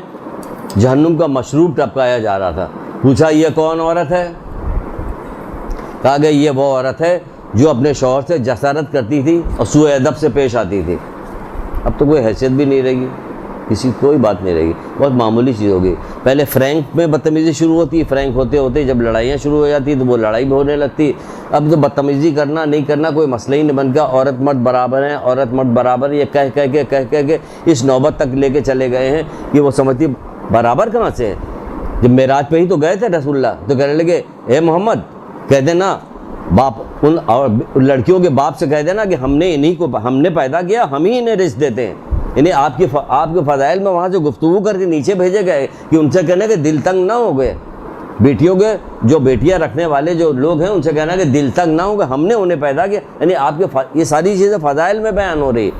جہنم کا مشروب ٹپکایا جا رہا تھا. پوچھا یہ کون عورت ہے؟ کہا گیا یہ وہ عورت ہے جو اپنے شوہر سے جسارت کرتی تھی اور سوء ادب سے پیش آتی تھی. اب تو کوئی حیثیت بھی نہیں رہے گی, کسی کوئی بات نہیں رہے گی, بہت معمولی چیز ہوگی. پہلے فرینک میں بدتمیزی شروع ہوتی, فرینک ہوتے ہوتے جب لڑائیاں شروع ہو جاتی تو وہ لڑائی بھی ہونے لگتی. اب تو بدتمیزی کرنا نہیں کرنا کوئی مسئلہ ہی نہیں بن گیا. عورت مرد برابر ہیں, عورت مرد برابر, یہ کہہ کے اس نوبت تک لے کے چلے گئے ہیں کہ وہ سمجھتی برابر کہاں سے ہے. جب معراج پہ ہی تو گئے تھے رسول اللہ, تو کہنے لگے اے محمد کہہ دینا باپ, ان لڑکیوں کے باپ سے کہہ دینا کہ ہم نے پیدا کیا, ہم ہی انہیں رزق دیتے ہیں. یعنی آپ کے فضائل میں وہاں سے گفتگو کر کے نیچے بھیجے گئے کہ ان سے کہنے کہ دل تنگ نہ ہو گئے, بیٹیوں کے جو بیٹیاں رکھنے والے جو لوگ ہیں ان سے کہنا کہ دل تک نہ ہو کہ ہم نے انہیں پیدا کیا. یعنی آپ کے یہ ساری چیزیں فضائل میں بیان ہو رہی.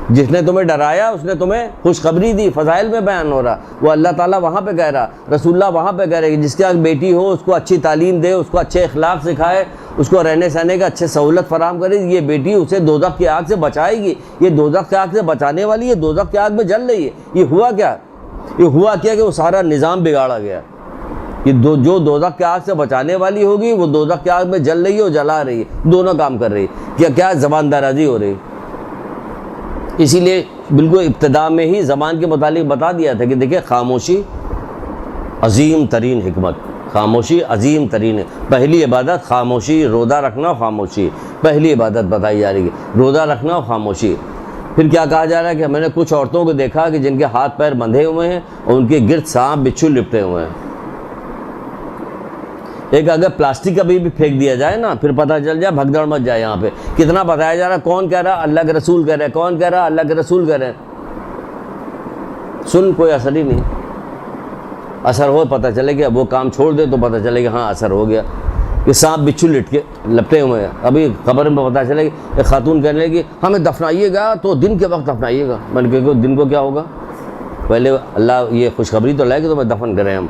جس نے تمہیں ڈرایا اس نے تمہیں خوشخبری دی, فضائل میں بیان ہو رہا. وہ اللہ تعالیٰ وہاں پہ کہہ رہا, رسول اللہ وہاں پہ کہہ رہے کہ جس کے بیٹی ہو اس کو اچھی تعلیم دے, اس کو اچھے اخلاق سکھائے, اس کو رہنے سہنے کا اچھے سہولت فراہم کرے, یہ بیٹی اسے دوزخ کی آگ سے بچائے گی. یہ دوزخ کی آگ سے بچانے والی ہے, دوزخ کی آگ میں جل رہی ہے. یہ ہوا کیا کہ وہ سارا نظام بگاڑا گیا. یہ جو دوزخ کی آگ سے بچانے والی ہوگی وہ دوزخ کی آگ میں جل رہی ہے اور جلا رہی ہے, دونوں کام کر رہی ہے. کیا زبان درازی ہو رہی. اسی لیے بالکل ابتدا میں ہی زبان کے متعلق بتا دیا تھا کہ دیکھیں خاموشی عظیم ترین حکمت, خاموشی عظیم ترین ہے. پہلی عبادت خاموشی, روزہ رکھنا خاموشی, پہلی عبادت بتائی جا رہی ہے, روزہ رکھنا خاموشی. پھر کیا کہا جا رہا ہے کہ میں نے کچھ عورتوں کو دیکھا کہ جن کے ہاتھ پیر بندھے ہوئے ہیں اور ان کے گرد سانپ بچھو لپٹے ہوئے ہیں. ایک اگر پلاسٹک کا بھی پھینک دیا جائے نا پھر پتہ چل جائے, بھگدڑ مچ جائے. یہاں پہ کتنا بتایا جا رہا ہے, کون کہہ رہا, اللہ کے رسول کہہ رہے, کون کہہ رہا, اللہ کے رسول کہہ رہے. سن کوئی اثر ہی نہیں. اثر ہو پتہ چلے کہ وہ کام چھوڑ دے تو پتہ چلے کہ ہاں اثر ہو گیا. کہ سانپ بچھو لپٹے ہوئے ہیں. ابھی خبر میں پتہ چلے کہ ایک خاتون کہنے لگی ہمیں دفنائیے گا تو دن کے وقت دفنائیے گا. میں نے کہا دن کو کیا ہوگا, پہلے اللہ یہ خوشخبری تو لائے کہ تمہیں دفن کریں ہم,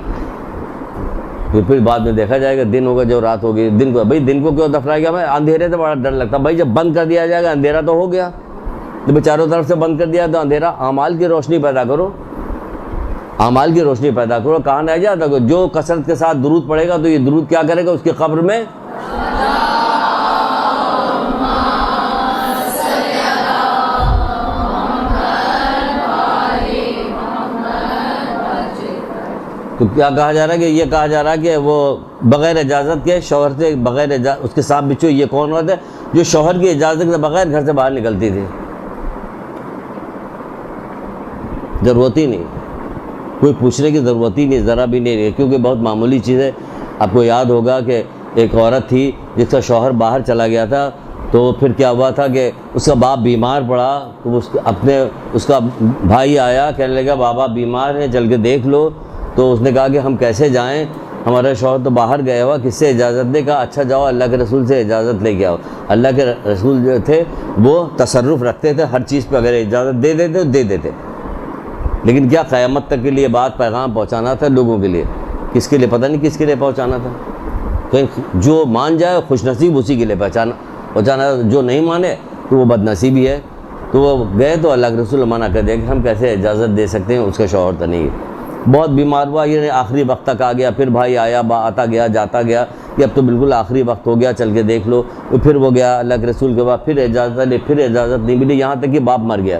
پھر بعد میں دیکھا جائے گا دن ہوگا جو رات ہوگی. دن کو بھائی دن کو کیوں دفنائے گا, ہمیں اندھیرے سے بڑا ڈر لگتا. بھائی جب بند کر دیا جائے گا اندھیرا تو ہو گیا, جب چاروں طرف سے بند کر دیا تو اندھیرا. اعمال کی روشنی پیدا کرو, اعمال کی روشنی پیدا کرو. کہاں رہ جاتا کہ جو کثرت کے ساتھ درود پڑھے گا تو یہ درود کیا کرے گا, اس کی قبر میں تو کیا کہا جا رہا ہے کہ یہ کہا جا رہا ہے کہ وہ بغیر اجازت کے شوہر سے بغیر اس کے ساتھ بچو. یہ کون ہوتا ہے جو شوہر کی اجازت کے بغیر گھر سے باہر نکلتی تھی, ضرورت ہی نہیں, کوئی پوچھنے کی ضرورت ہی نہیں, ذرا بھی نہیں, کیونکہ بہت معمولی چیز ہے. آپ کو یاد ہوگا کہ ایک عورت تھی جس کا شوہر باہر چلا گیا تھا, تو پھر کیا ہوا تھا کہ اس کا باپ بیمار پڑا, تو اس کا بھائی آیا کہنے لگا بابا بیمار ہے چل کے دیکھ لو. تو اس نے کہا کہ ہم کیسے جائیں, ہمارا شوہر تو باہر گیا ہوا, کس سے اجازت دے. کہا اچھا جاؤ اللہ کے رسول سے اجازت لے کے آؤ. اللہ کے رسول جو تھے وہ تصرف رکھتے تھے ہر چیز پہ, اگر اجازت دے دیتے تو دے دیتے. لیکن کیا قیامت تک کے لیے بات پیغام پہنچانا تھا لوگوں کے لیے, کس کے لیے پتہ نہیں کس کے لیے پہنچانا تھا. کہیں جو مان جائے خوش نصیب اسی کے لیے پہنچانا تھا, جو نہیں مانے تو وہ بد نصیبی ہے. تو وہ گئے تو اللہ کے رسول منع کر دیا کہ ہم کیسے اجازت دے سکتے ہیں, اس کا شوہر تو نہیں ہے. بہت بیمار ہوا, یہ آخری وقت تک آ گیا. پھر بھائی آیا, آتا گیا جاتا گیا کہ اب تو بالکل آخری وقت ہو گیا, چل کے دیکھ لو. پھر وہ گیا اللہ کے رسول کے بعد, پھر اجازت لی, پھر اجازت نہیں ملی, یہاں تک کہ باپ مر گیا.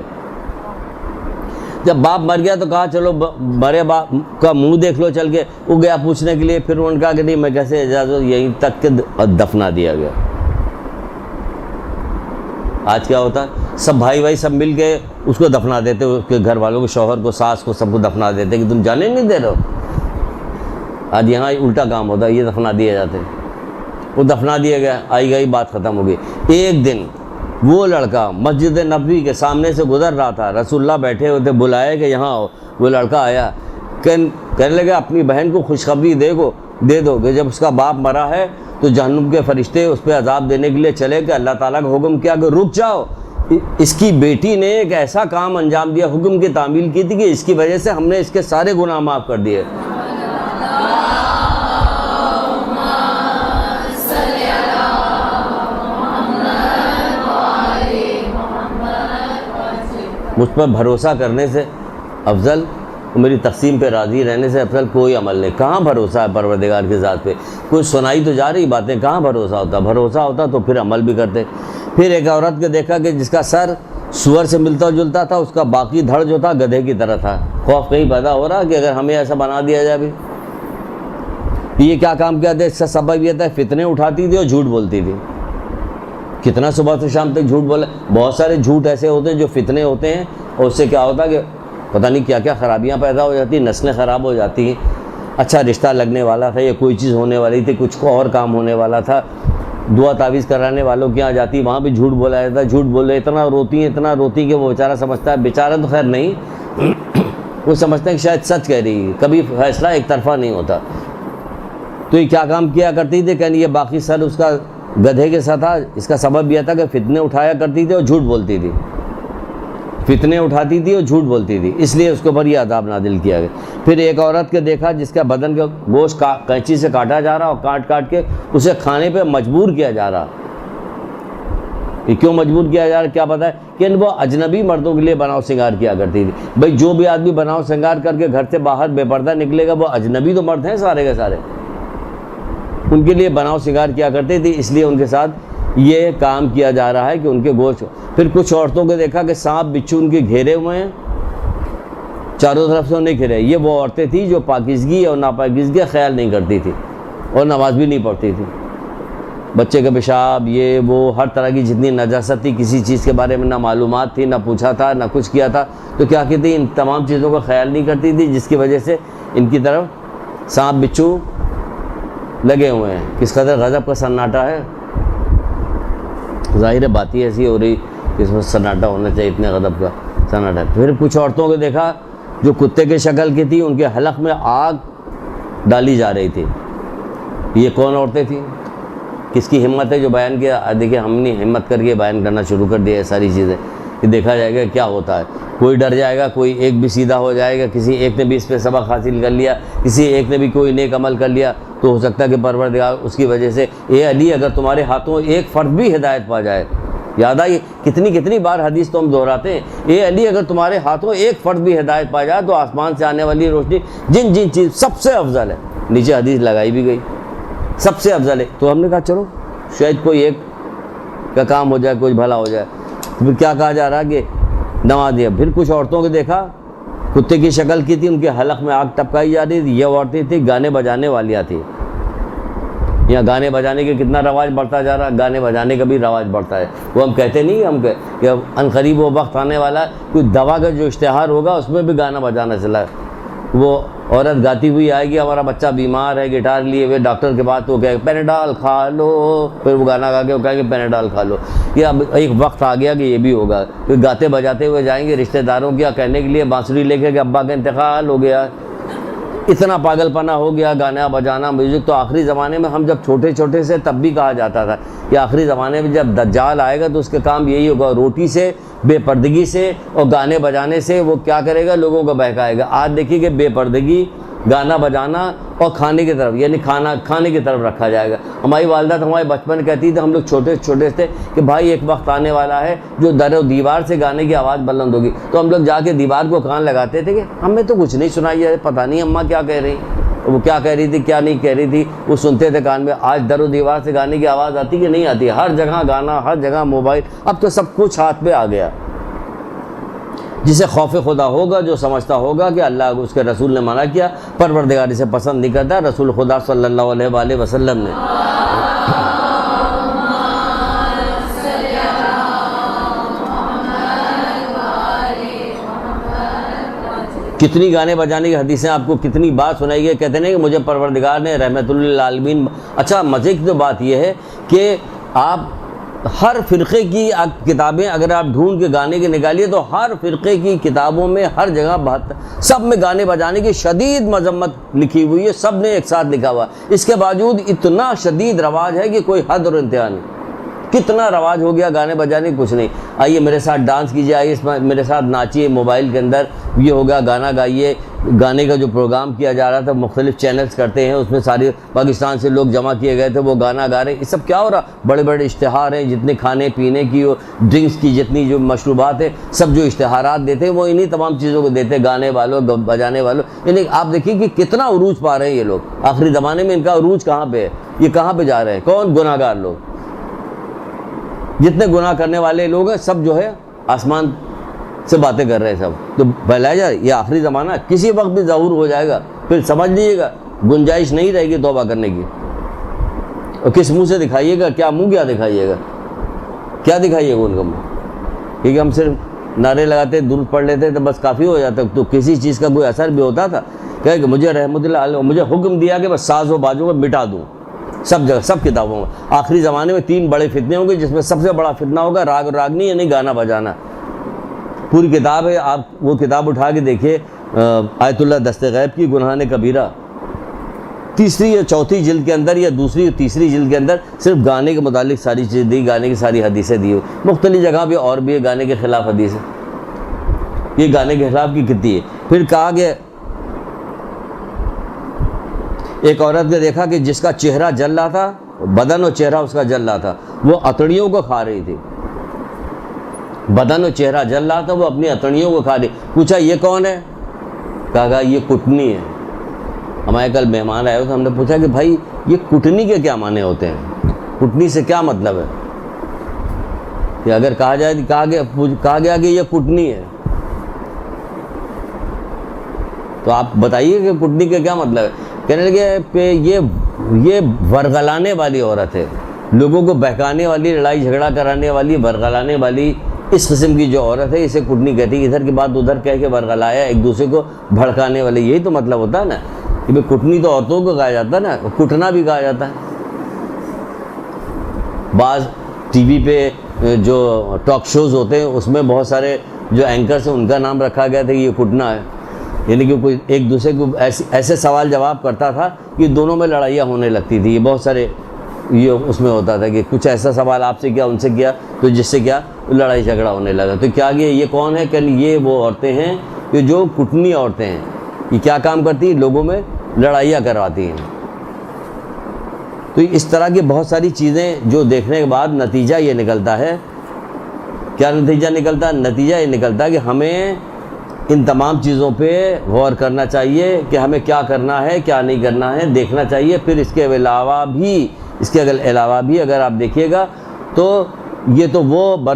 جب باپ مر گیا تو کہا چلو مرے باپ کا منہ دیکھ لو چل کے. وہ گیا پوچھنے کے لیے, پھر انہوں نے کہا کہ نہیں میں کیسے اجازت, یہیں تک کہ دفنا دیا گیا. آج کیا ہوتا ہے, سب بھائی سب مل کے اس کو دفنا دیتے, اس کے گھر والوں کو, شوہر کو, ساس کو, سب کو دفنا دیتے کہ تم جانے نہیں دے رہے ہو. آج یہاں الٹا کام ہوتا ہے, یہ دفنا دیے جاتے. وہ دفنا دیا گیا, آئی گئی بات ختم ہو گئی. ایک دن وہ لڑکا مسجد نبوی کے سامنے سے گزر رہا تھا, رسول اللہ بیٹھے ہوئے تھے, بلائے کہ یہاں آؤ. وہ لڑکا آیا, کہنے لگا اپنی بہن کو خوشخبری دے دو کہ جب اس کا باپ مرا ہے تو جہنم کے فرشتے اس پہ عذاب دینے کے لیے چلے کہ اللہ تعالیٰ کا حکم کیا کہ رک جاؤ. اس کی بیٹی نے ایک ایسا کام انجام دیا, حکم کی تعمیل کی تھی کہ اس کی وجہ سے ہم نے اس کے سارے گناہ معاف کر دیے. مجھ پر بھروسہ کرنے سے افضل, میری تقسیم پہ راضی رہنے سے افضل کوئی عمل نہیں. کہاں بھروسہ ہے پروردگار کی ذات پہ, کوئی سنائی تو جا رہی باتیں, کہاں بھروسہ ہوتا. بھروسہ ہوتا تو پھر عمل بھی کرتے. پھر ایک عورت کو دیکھا کہ جس کا سر سور سے ملتا جلتا تھا, اس کا باقی دھڑ جو تھا گدھے کی طرح تھا. خوف کہیں پیدا ہو رہا کہ اگر ہمیں ایسا بنا دیا جائے. بھی یہ کیا کام کیا تھا, اس کا سبب یہ تھا فتنے اٹھاتی تھی اور جھوٹ بولتی تھی. کتنا صبح سے شام تک جھوٹ بولے. بہت سارے جھوٹ ایسے ہوتے ہیں جو فتنے ہوتے ہیں, اور اس سے کیا ہوتا ہے کہ پتہ نہیں کیا کیا خرابیاں پیدا ہو جاتی ہیں, نسلیں خراب ہو جاتی ہیں. اچھا رشتہ لگنے والا تھا یا کوئی چیز ہونے والی تھی, کچھ اور کام ہونے والا تھا, دعا تعویذ کرانے والوں کے یہاں جاتی, وہاں بھی جھوٹ بولا جاتا ہے. جھوٹ بولے اتنا روتی کہ وہ بیچارہ سمجھتا ہے, بیچارہ تو خیر نہیں, وہ سمجھتے ہیں کہ شاید سچ کہہ رہی ہے. کبھی فیصلہ ایک طرفہ نہیں ہوتا. تو یہ کیا کام کیا کرتی تھی؟ کہ یہ باقی سر اس کا گدھے کے ساتھ تھا. اس کا سبب یہ تھا کہ فتنے اٹھایا کرتی تھی اور جھوٹ بولتی تھی. فتنے اٹھاتی تھی اور جھوٹ بولتی تھی, اس لیے اس کے اوپر یہ عذاب نازل کیا گیا. پھر ایک عورت کے دیکھا جس کا بدن کا گوشت قینچی سے کاٹا جا رہا اور کاٹ کاٹ کے اسے کھانے پہ مجبور کیا جا رہا. یہ کیوں مجبور کیا جا رہا کیا پتہ ہے؟ کہ وہ اجنبی مردوں کے لیے بناؤ سنگار کیا کرتی تھی. بھائی جو بھی آدمی بناؤ سنگار کر کے گھر سے باہر بے پردہ نکلے گا وہ اجنبی تو مرد ہیں سارے کے سارے, ان کے لیے بناؤ سنگار کیا کرتے تھے, اس لیے ان کے ساتھ یہ کام کیا جا رہا ہے کہ ان کے گوشت. پھر کچھ عورتوں کو دیکھا کہ سانپ بچھو ان کے گھیرے ہوئے ہیں, چاروں طرف سے انہیں گھیرے. یہ وہ عورتیں تھیں جو پاکیزگی اور ناپاکیزگی کا خیال نہیں کرتی تھی اور نماز بھی نہیں پڑھتی تھی. بچے کا پیشاب یہ وہ ہر طرح کی جتنی نجاست تھی, کسی چیز کے بارے میں نہ معلومات تھی, نہ پوچھا تھا, نہ کچھ کیا تھا, تو کیا کہتی ان تمام چیزوں کا خیال نہیں کرتی تھی, جس کی وجہ سے ان کی طرف سانپ بچھو لگے ہوئے ہیں. کس قدر غضب کا سناٹا ہے. ظاہر بات ہی ایسی ہو رہی کہ اس میں سناٹا ہونا چاہیے, اتنے غضب کا سناٹا. پھر کچھ عورتوں کو دیکھا جو کتے کے شکل کی تھی, ان کے حلق میں آگ ڈالی جا رہی تھی. یہ کون عورتیں تھیں؟ کس کی ہمت ہے جو بیان کیا؟ دیکھیں ہم نے ہمت کر کے بیان کرنا شروع کر دیا ہے ساری چیزیں, کہ دیکھا جائے گا کیا ہوتا ہے. کوئی ڈر جائے گا, کوئی ایک بھی سیدھا ہو جائے گا, کسی ایک نے بھی اس پہ سبق حاصل کر لیا, کسی ایک نے بھی کوئی نیک عمل کر لیا, تو ہو سکتا ہے کہ پروردگار اس کی وجہ سے اے علی اگر تمہارے ہاتھوں ایک فرد بھی ہدایت پا جائے. یاد آئی کتنی بار حدیث تو ہم دہراتے ہیں, اے علی اگر تمہارے ہاتھوں ایک فرد بھی ہدایت پا جائے تو آسمان سے آنے والی روشنی جن چیز سب سے افضل ہے, نیچے حدیث لگائی بھی گئی سب سے افضل ہے. تو ہم نے کہا چلو شاید کوئی ایک کا کام ہو جائے, کچھ بھلا ہو جائے. پھر کیا کہا جا رہا کہ نماز دیا. پھر کچھ عورتوں کو دیکھا کتے کی شکل کی تھی, ان کے حلق میں آگ ٹپکائی جا رہی تھی. یہ عورتیں تھیں گانے بجانے والیاں تھیں. یہاں گانے بجانے کے کتنا رواج بڑھتا جا رہا, گانے بجانے کا بھی رواج بڑھتا ہے. وہ ہم کہتے نہیں ہم کہ ان قریب وہ وقت آنے والا, کوئی دوا کا جو اشتہار ہوگا اس میں بھی گانا بجانا چلا ہے. وہ عورت گاتی ہوئی آئے گی, ہمارا بچہ بیمار ہے, گٹار لیے ہوئے ڈاکٹر کے پاس, تو کہے پیناڈال کھا لو. پھر وہ گانا گا کے وہ کہیں گے پیناڈال کھا لو. یہ اب ایک وقت آ گیا کہ یہ بھی ہوگا, پھر گاتے بجاتے ہوئے جائیں گے رشتہ داروں کیا کہنے کے لیے بانسری لے کے کہ ابا کا انتقال ہو گیا. اتنا پاگل پنا ہو گیا گانا بجانا میوزک. تو آخری زمانے میں ہم جب چھوٹے سے تب بھی کہا جاتا تھا کہ آخری زمانے میں جب دجال آئے گا تو اس کے کام یہی ہوگا, روٹی سے, بے پردگی سے اور گانے بجانے سے وہ کیا کرے گا, لوگوں کو بہکائے گا. آج دیکھیے کہ بے پردگی, گانا بجانا اور کھانے کی طرف, یعنی کھانے کی طرف رکھا جائے گا. ہماری والدہ تو ہمارے بچپن کہتی تھی, ہم لوگ چھوٹے تھے کہ بھائی ایک وقت آنے والا ہے جو در و دیوار سے گانے کی آواز بلند ہوگی. تو ہم لوگ جا کے دیوار کو کان لگاتے تھے کہ ہمیں تو کچھ نہیں سنائی ہے, پتہ نہیں اماں کیا کہہ رہی, وہ کیا کہہ رہی تھی کیا نہیں کہہ رہی تھی, وہ سنتے تھے کان میں. آج در و دیوار سے گانے کی آواز آتی کہ نہیں آتی, ہر جگہ گانا, ہر جگہ موبائل. اب تو سب کچھ ہاتھ پہ آ گیا. جسے خوف خدا ہوگا, جو سمجھتا ہوگا کہ اللہ اس کے رسول نے منع کیا, پروردگار اسے پسند نہیں کرتا, رسول خدا صلی اللہ علیہ وآلہ وسلم نے. کتنی گانے بجانے کی حدیثیں آپ کو کتنی بار سنائی گئی. کہتے ہیں کہ مجھے پروردگار نے رحمت للعالمین. اچھا مزے کی تو بات یہ ہے کہ آپ ہر فرقے کی کتابیں اگر آپ ڈھونڈ کے گانے کے نکالیے تو ہر فرقے کی کتابوں میں ہر جگہ سب میں گانے بجانے کی شدید مذمت لکھی ہوئی ہے, سب نے ایک ساتھ لکھا ہوا. اس کے باوجود اتنا شدید رواج ہے کہ کوئی حد اور انتہا نہیں. کتنا رواج ہو گیا گانے بجانے, کچھ نہیں. آئیے میرے ساتھ ڈانس کیجیے, آئیے میرے ساتھ ناچیے, موبائل کے اندر یہ ہوگا گانا گائیے. گانے کا جو پروگرام کیا جا رہا تھا, مختلف چینلز کرتے ہیں, اس میں سارے پاکستان سے لوگ جمع کیے گئے تھے, وہ گانا گا رہے ہیں. یہ سب کیا ہو رہا, بڑے بڑے اشتہار ہیں, جتنے کھانے پینے کی ڈرنکس کی جتنی جو مشروبات ہیں, سب جو اشتہارات دیتے ہیں وہ انہی تمام چیزوں کو دیتے ہیں, گانے والوں بجانے والوں. یعنی آپ دیکھیے کہ کتنا عروج پا رہے ہیں یہ لوگ. آخری زمانے میں ان کا عروج کہاں پہ ہے, یہ کہاں پہ جا رہے ہیں, کون گناہ گار لوگ, جتنے گناہ کرنے والے لوگ ہیں سب جو ہے آسمان سے باتیں کر رہے ہیں سب. تو بھلا جائے یہ آخری زمانہ کسی وقت بھی ظہور ہو جائے گا, پھر سمجھ لیجیے گا گنجائش نہیں رہے گی توبہ کرنے کی. اور کس منہ سے دکھائیے گا, کیا منہ کیا دکھائیے گا, کیا دکھائیے گا ان کا منہ. کیونکہ ہم صرف نعرے لگاتے, درود پڑھ لیتے تو بس کافی ہو جاتا, تو کسی چیز کا کوئی اثر بھی ہوتا تھا. کہ مجھے رحمت اللہ علیہ مجھے حکم دیا کہ بس ساز و بازو کو مٹا دوں سب جگہ, سب کتابوں میں. آخری زمانے میں 3 بڑے فتنے ہوں گے, جس میں سب سے بڑا فتنہ ہوگا راگ اور راگنی, یعنی گانا بجانا. پوری کتاب ہے, آپ وہ کتاب اٹھا کے دیکھیے, آیت اللہ دست غیب کی گناہ کبیرہ, تیسری یا چوتھی جلد کے اندر یا دوسری یا تیسری جلد کے اندر صرف گانے کے متعلق ساری چیز دی، گانے کی ساری حدیثیں دی ہوئی. مختلف جگہ پہ اور بھی ہے گانے کے خلاف حدیث ہے. یہ گانے کے خلاف کی کتنی ہے. پھر کہا کہ ایک عورت نے دیکھا کہ جس کا چہرہ جل رہا تھا، بدن اور چہرہ اس کا جل رہا تھا، وہ اتڑیوں کو کھا رہی تھی. بدن اور چہرہ جل رہا تھا، وہ اپنی اتڑیوں کو کھا رہی. پوچھا یہ کون ہے؟ کہا یہ کٹنی ہے. ہمارے کل مہمان آئے تو ہم نے پوچھا کہ بھائی یہ کٹنی کے کیا معنی ہوتے ہیں، کٹنی سے کیا مطلب ہے؟ کہ اگر کہا جائے کہا گیا کہ یہ کٹنی ہے، تو آپ بتائیے کہ کٹنی کا کیا مطلب ہے. کہنے لگے کہ یہ ورغلانے والی عورت ہے، لوگوں کو بہکانے والی، لڑائی جھگڑا کرانے والی، ورغلانے والی اس قسم کی جو عورت ہے اسے کٹنی کہتی ہے. ادھر کی بات ادھر کہہ کے ورغلایا، ایک دوسرے کو بھڑکانے والے. یہی تو مطلب ہوتا ہے نا کہ کٹنی تو عورتوں کو کہا جاتا ہے نا، کٹنا بھی کہا جاتا ہے. بعض ٹی وی پہ جو ٹاک شوز ہوتے ہیں اس میں بہت سارے جو اینکرز ہیں ان کا نام رکھا گیا تھا کہ یہ کٹنا ہے. یعنی کہ کوئی ایک دوسرے کو ایسے سوال جواب کرتا تھا کہ دونوں میں لڑائیاں ہونے لگتی تھی. یہ بہت سارے یہ اس میں ہوتا تھا کہ کچھ ایسا سوال آپ سے کیا ان سے کیا تو جس سے کیا لڑائی جھگڑا ہونے لگا. تو کیا یہ کون ہے؟ کہ یہ وہ عورتیں ہیں کہ جو کٹنی عورتیں ہیں. یہ کیا کام کرتی ہیں؟ لوگوں میں لڑائیاں کرواتی ہیں. تو اس طرح کی بہت ساری چیزیں جو دیکھنے کے بعد نتیجہ یہ نکلتا ہے. کیا نتیجہ نکلتا ہے؟ نتیجہ یہ نکلتا ہے کہ ہمیں ان تمام چیزوں پہ غور کرنا چاہیے کہ ہمیں کیا کرنا ہے کیا نہیں کرنا ہے، دیکھنا چاہیے. پھر اس کے علاوہ بھی اگر آپ دیکھیے گا تو یہ تو وہ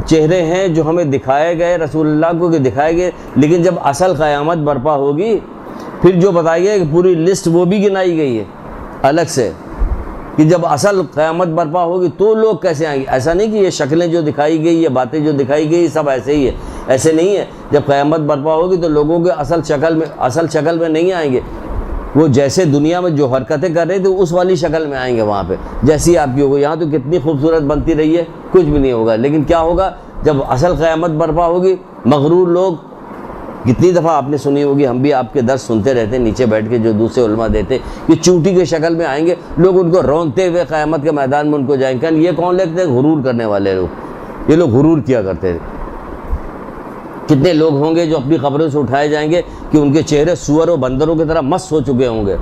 چہرے ہیں جو ہمیں دکھائے گئے رسول اللہ کو کہ دکھائے گئے، لیکن جب اصل قیامت برپا ہوگی پھر جو بتائی گئی کہ پوری لسٹ وہ بھی گنائی گئی ہے الگ سے کہ جب اصل قیامت برپا ہوگی تو لوگ کیسے آئیں گے. ایسا نہیں کہ یہ شکلیں جو دکھائی گئی، یہ باتیں جو دکھائی گئی سب ایسے ہی ہے، ایسے نہیں ہے. جب قیامت برپا ہوگی تو لوگوں کے اصل شکل میں نہیں آئیں گے. وہ جیسے دنیا میں جو حرکتیں کر رہے تھے اس والی شکل میں آئیں گے وہاں پہ، جیسی آپ کی ہوگی. یہاں تو کتنی خوبصورت بنتی رہی ہے، کچھ بھی نہیں ہوگا. لیکن کیا ہوگا جب اصل قیامت برپا ہوگی؟ مغرور لوگ، کتنی دفعہ آپ نے سنی ہوگی، ہم بھی آپ کے درس سنتے رہتے ہیں نیچے بیٹھ کے جو دوسرے علماء دیتے، کہ چونٹی کے شکل میں آئیں گے لوگ، ان کو رونتے ہوئے قیامت کے میدان میں ان کو جائیں گے. یہ کون لگتے ہیں؟ غرور کرنے والے لوگ. یہ لوگ غرور کیا کرتے تھے. کتنے لوگ ہوں گے جو اپنی قبروں سے اٹھائے جائیں گے کہ ان کے چہرے سور و بندروں کی طرح مست ہو چکے ہوں گے.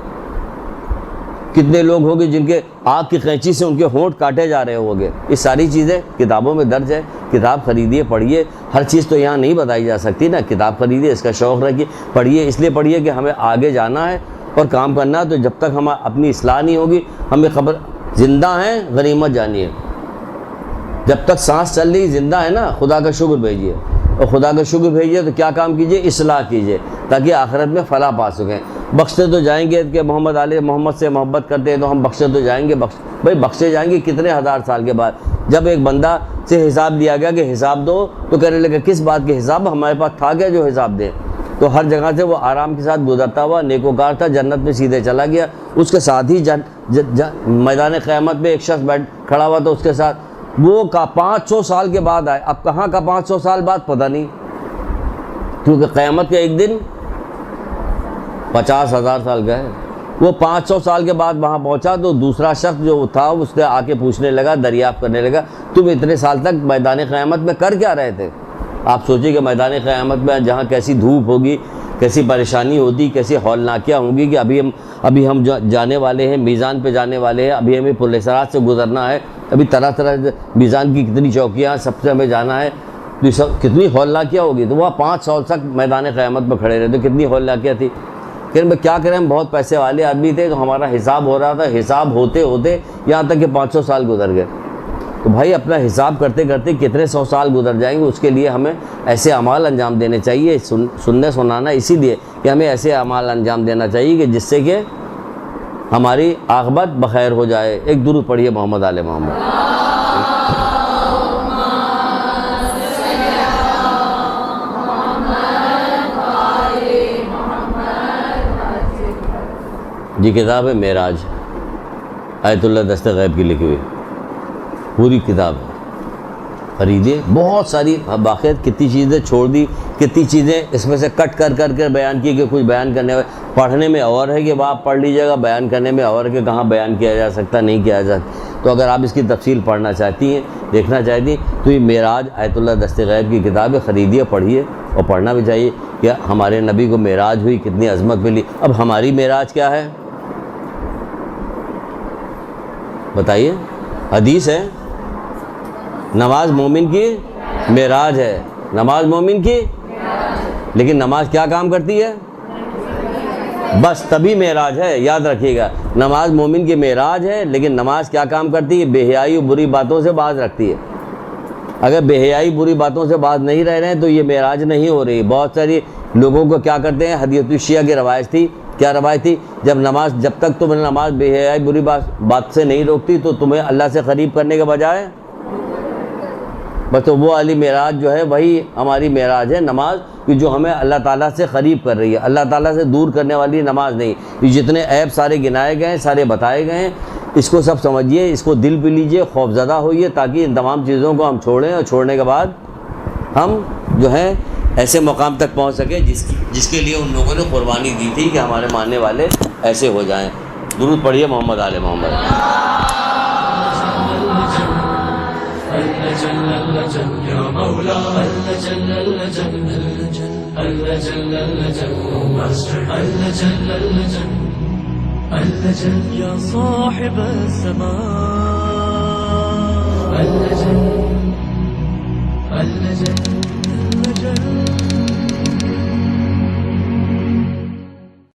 کتنے لوگ ہوں گے جن کے آگ کی قینچی سے ان کے ہونٹ کاٹے جا رہے ہوں گے. یہ ساری چیزیں کتابوں میں درج ہے. کتاب خریدیے، پڑھیے. ہر چیز تو یہاں نہیں بتائی جا سکتی نا. کتاب خریدیے، اس کا شوق رکھیے، پڑھیے. اس لیے پڑھیے کہ ہمیں آگے جانا ہے اور کام کرنا ہے. تو جب تک ہم اپنی اصلاح نہیں ہوگی ہمیں خبر زندہ ہیں غنیمت جانیے. جب تک سانس چل رہی زندہ ہے نا، خدا کا شکر بھیجیے. اور خدا کا شکر بھیجیے تو کیا کام کیجیے؟ اصلاح کیجیے تاکہ آخرت میں فلاح پا سکیں. بخشتے تو جائیں گے کہ محمد سے محبت کرتے ہیں تو ہم بخشتے تو جائیں گے. بھائی بخشے جائیں گے کتنے ہزار سال کے بعد. جب ایک بندہ سے حساب لیا گیا کہ حساب دو تو کہنے لگا کس بات کے حساب؟ ہمارے پاس تھا کیا جو حساب دیں؟ تو ہر جگہ سے وہ آرام کے ساتھ گزرتا ہوا نیکوکار تھا، جنت میں سیدھے چلا گیا. اس کے ساتھ ہی میدان قیامت میں ایک شخص کھڑا ہوا تو اس کے ساتھ وہ 500 سال کے بعد آئے. اب کہاں کا 500 سال بعد پتہ نہیں، کیونکہ قیامت کا ایک دن 50,000 سال کا ہے. وہ 500 سال کے بعد وہاں پہنچا تو دوسرا شخص جو تھا اس نے آ کے پوچھنے لگا، دریافت کرنے لگا تم اتنے سال تک میدان قیامت میں کر کیا رہے تھے؟ آپ سوچیں کہ میدان قیامت میں جہاں کیسی دھوپ ہوگی، کیسی پریشانی ہوتی، کیسی ہولناکیاں ہوں گی کہ ابھی ہم جانے والے ہیں، میزان پہ جانے والے ہیں، ابھی ہمیں پل صراط سے گزرنا ہے، ابھی طرح طرح میزان کی کتنی چوکیاں سب سے ہمیں جانا ہے. تو سب کتنی ہولناکیاں ہوگی. تو وہاں 5 سال تک میدان قیامت میں کھڑے رہے تو کتنی ہولناکیاں تھی. کہ میں کیا کریں، ہم بہت پیسے والے آدمی تھے تو ہمارا حساب ہو رہا تھا. حساب ہوتے ہوتے یہاں تک کہ 500 سال گزر گئے. تو بھائی اپنا حساب کرتے کرتے کتنے 100 سال گزر جائیں گے. اس کے لیے ہمیں ایسے اعمال انجام دینے چاہیے. سننے سنانا اسی لیے کہ ہمیں ایسے اعمال انجام دینا چاہیے کہ جس سے کہ ہماری عاقبت بخیر ہو جائے. ایک درود پڑھیے محمد آل محمد. جی کتاب ہے معراج، آیت اللہ دست غیب کی لکھی ہوئی پوری کتاب ہے. خریدیے. بہت ساری باقیات کتنی چیزیں چھوڑ دی، کتنی چیزیں اس میں سے کٹ کر کر کے بیان کی کہ کچھ بیان کرنے میں پڑھنے میں اور ہے کہ آپ پڑھ لیجیے گا، بیان کرنے میں اور ہے کہ کہاں بیان کیا جا سکتا نہیں کیا جا سکتا۔ تو اگر آپ اس کی تفصیل پڑھنا چاہتی ہیں، دیکھنا چاہتی ہیں، تو یہ معراج آیت اللہ دست غیب کی کتاب ہے، خریدیے، پڑھیے، اور پڑھنا بھی چاہیے کہ ہمارے نبی کو معراج ہوئی، کتنی عظمت ملی۔ اب ہماری معراج کیا ہے بتائیے؟ حدیث ہے نماز مومن کی معراج ہے، نماز مومن کی، لیکن نماز کیا کام کرتی ہے؟ بس تبھی معراج ہے، یاد رکھیے گا، نماز مومن کی معراج ہے، لیکن نماز کیا کام کرتی ہے؟ بے حیائی و بری باتوں سے باز رکھتی ہے۔ اگر بے حیائی بری باتوں سے باز نہیں رہ رہے ہیں تو یہ معراج نہیں ہو رہی۔ بہت ساری لوگوں کو کیا کرتے ہیں، حدیث الشیعہ کی روایت تھی، کیا روایت تھی؟ جب تک تم نماز بے حیائی بری بات سے نہیں روکتی تو تمہیں اللہ سے قریب کرنے کے بجائے بس تو وہ علی معراج جو ہے وہی ہماری معراج ہے، نماز کہ جو ہمیں اللہ تعالیٰ سے قریب کر رہی ہے، اللہ تعالیٰ سے دور کرنے والی نماز نہیں۔ یہ جتنے عیب سارے گنائے گئے ہیں، سارے بتائے گئے ہیں، اس کو سب سمجھیے، اس کو دل پہ لیجیے، خوف زدہ ہوئیے، تاکہ ان تمام چیزوں کو ہم چھوڑیں، اور چھوڑنے کے بعد ہم جو ہے ایسے مقام تک پہنچ سکیں جس کے لیے ان لوگوں نے قربانی دی تھی کہ ہمارے ماننے والے ایسے ہو جائیں۔ درود پڑھیے محمد آل محمد۔ يا صاحب الزمان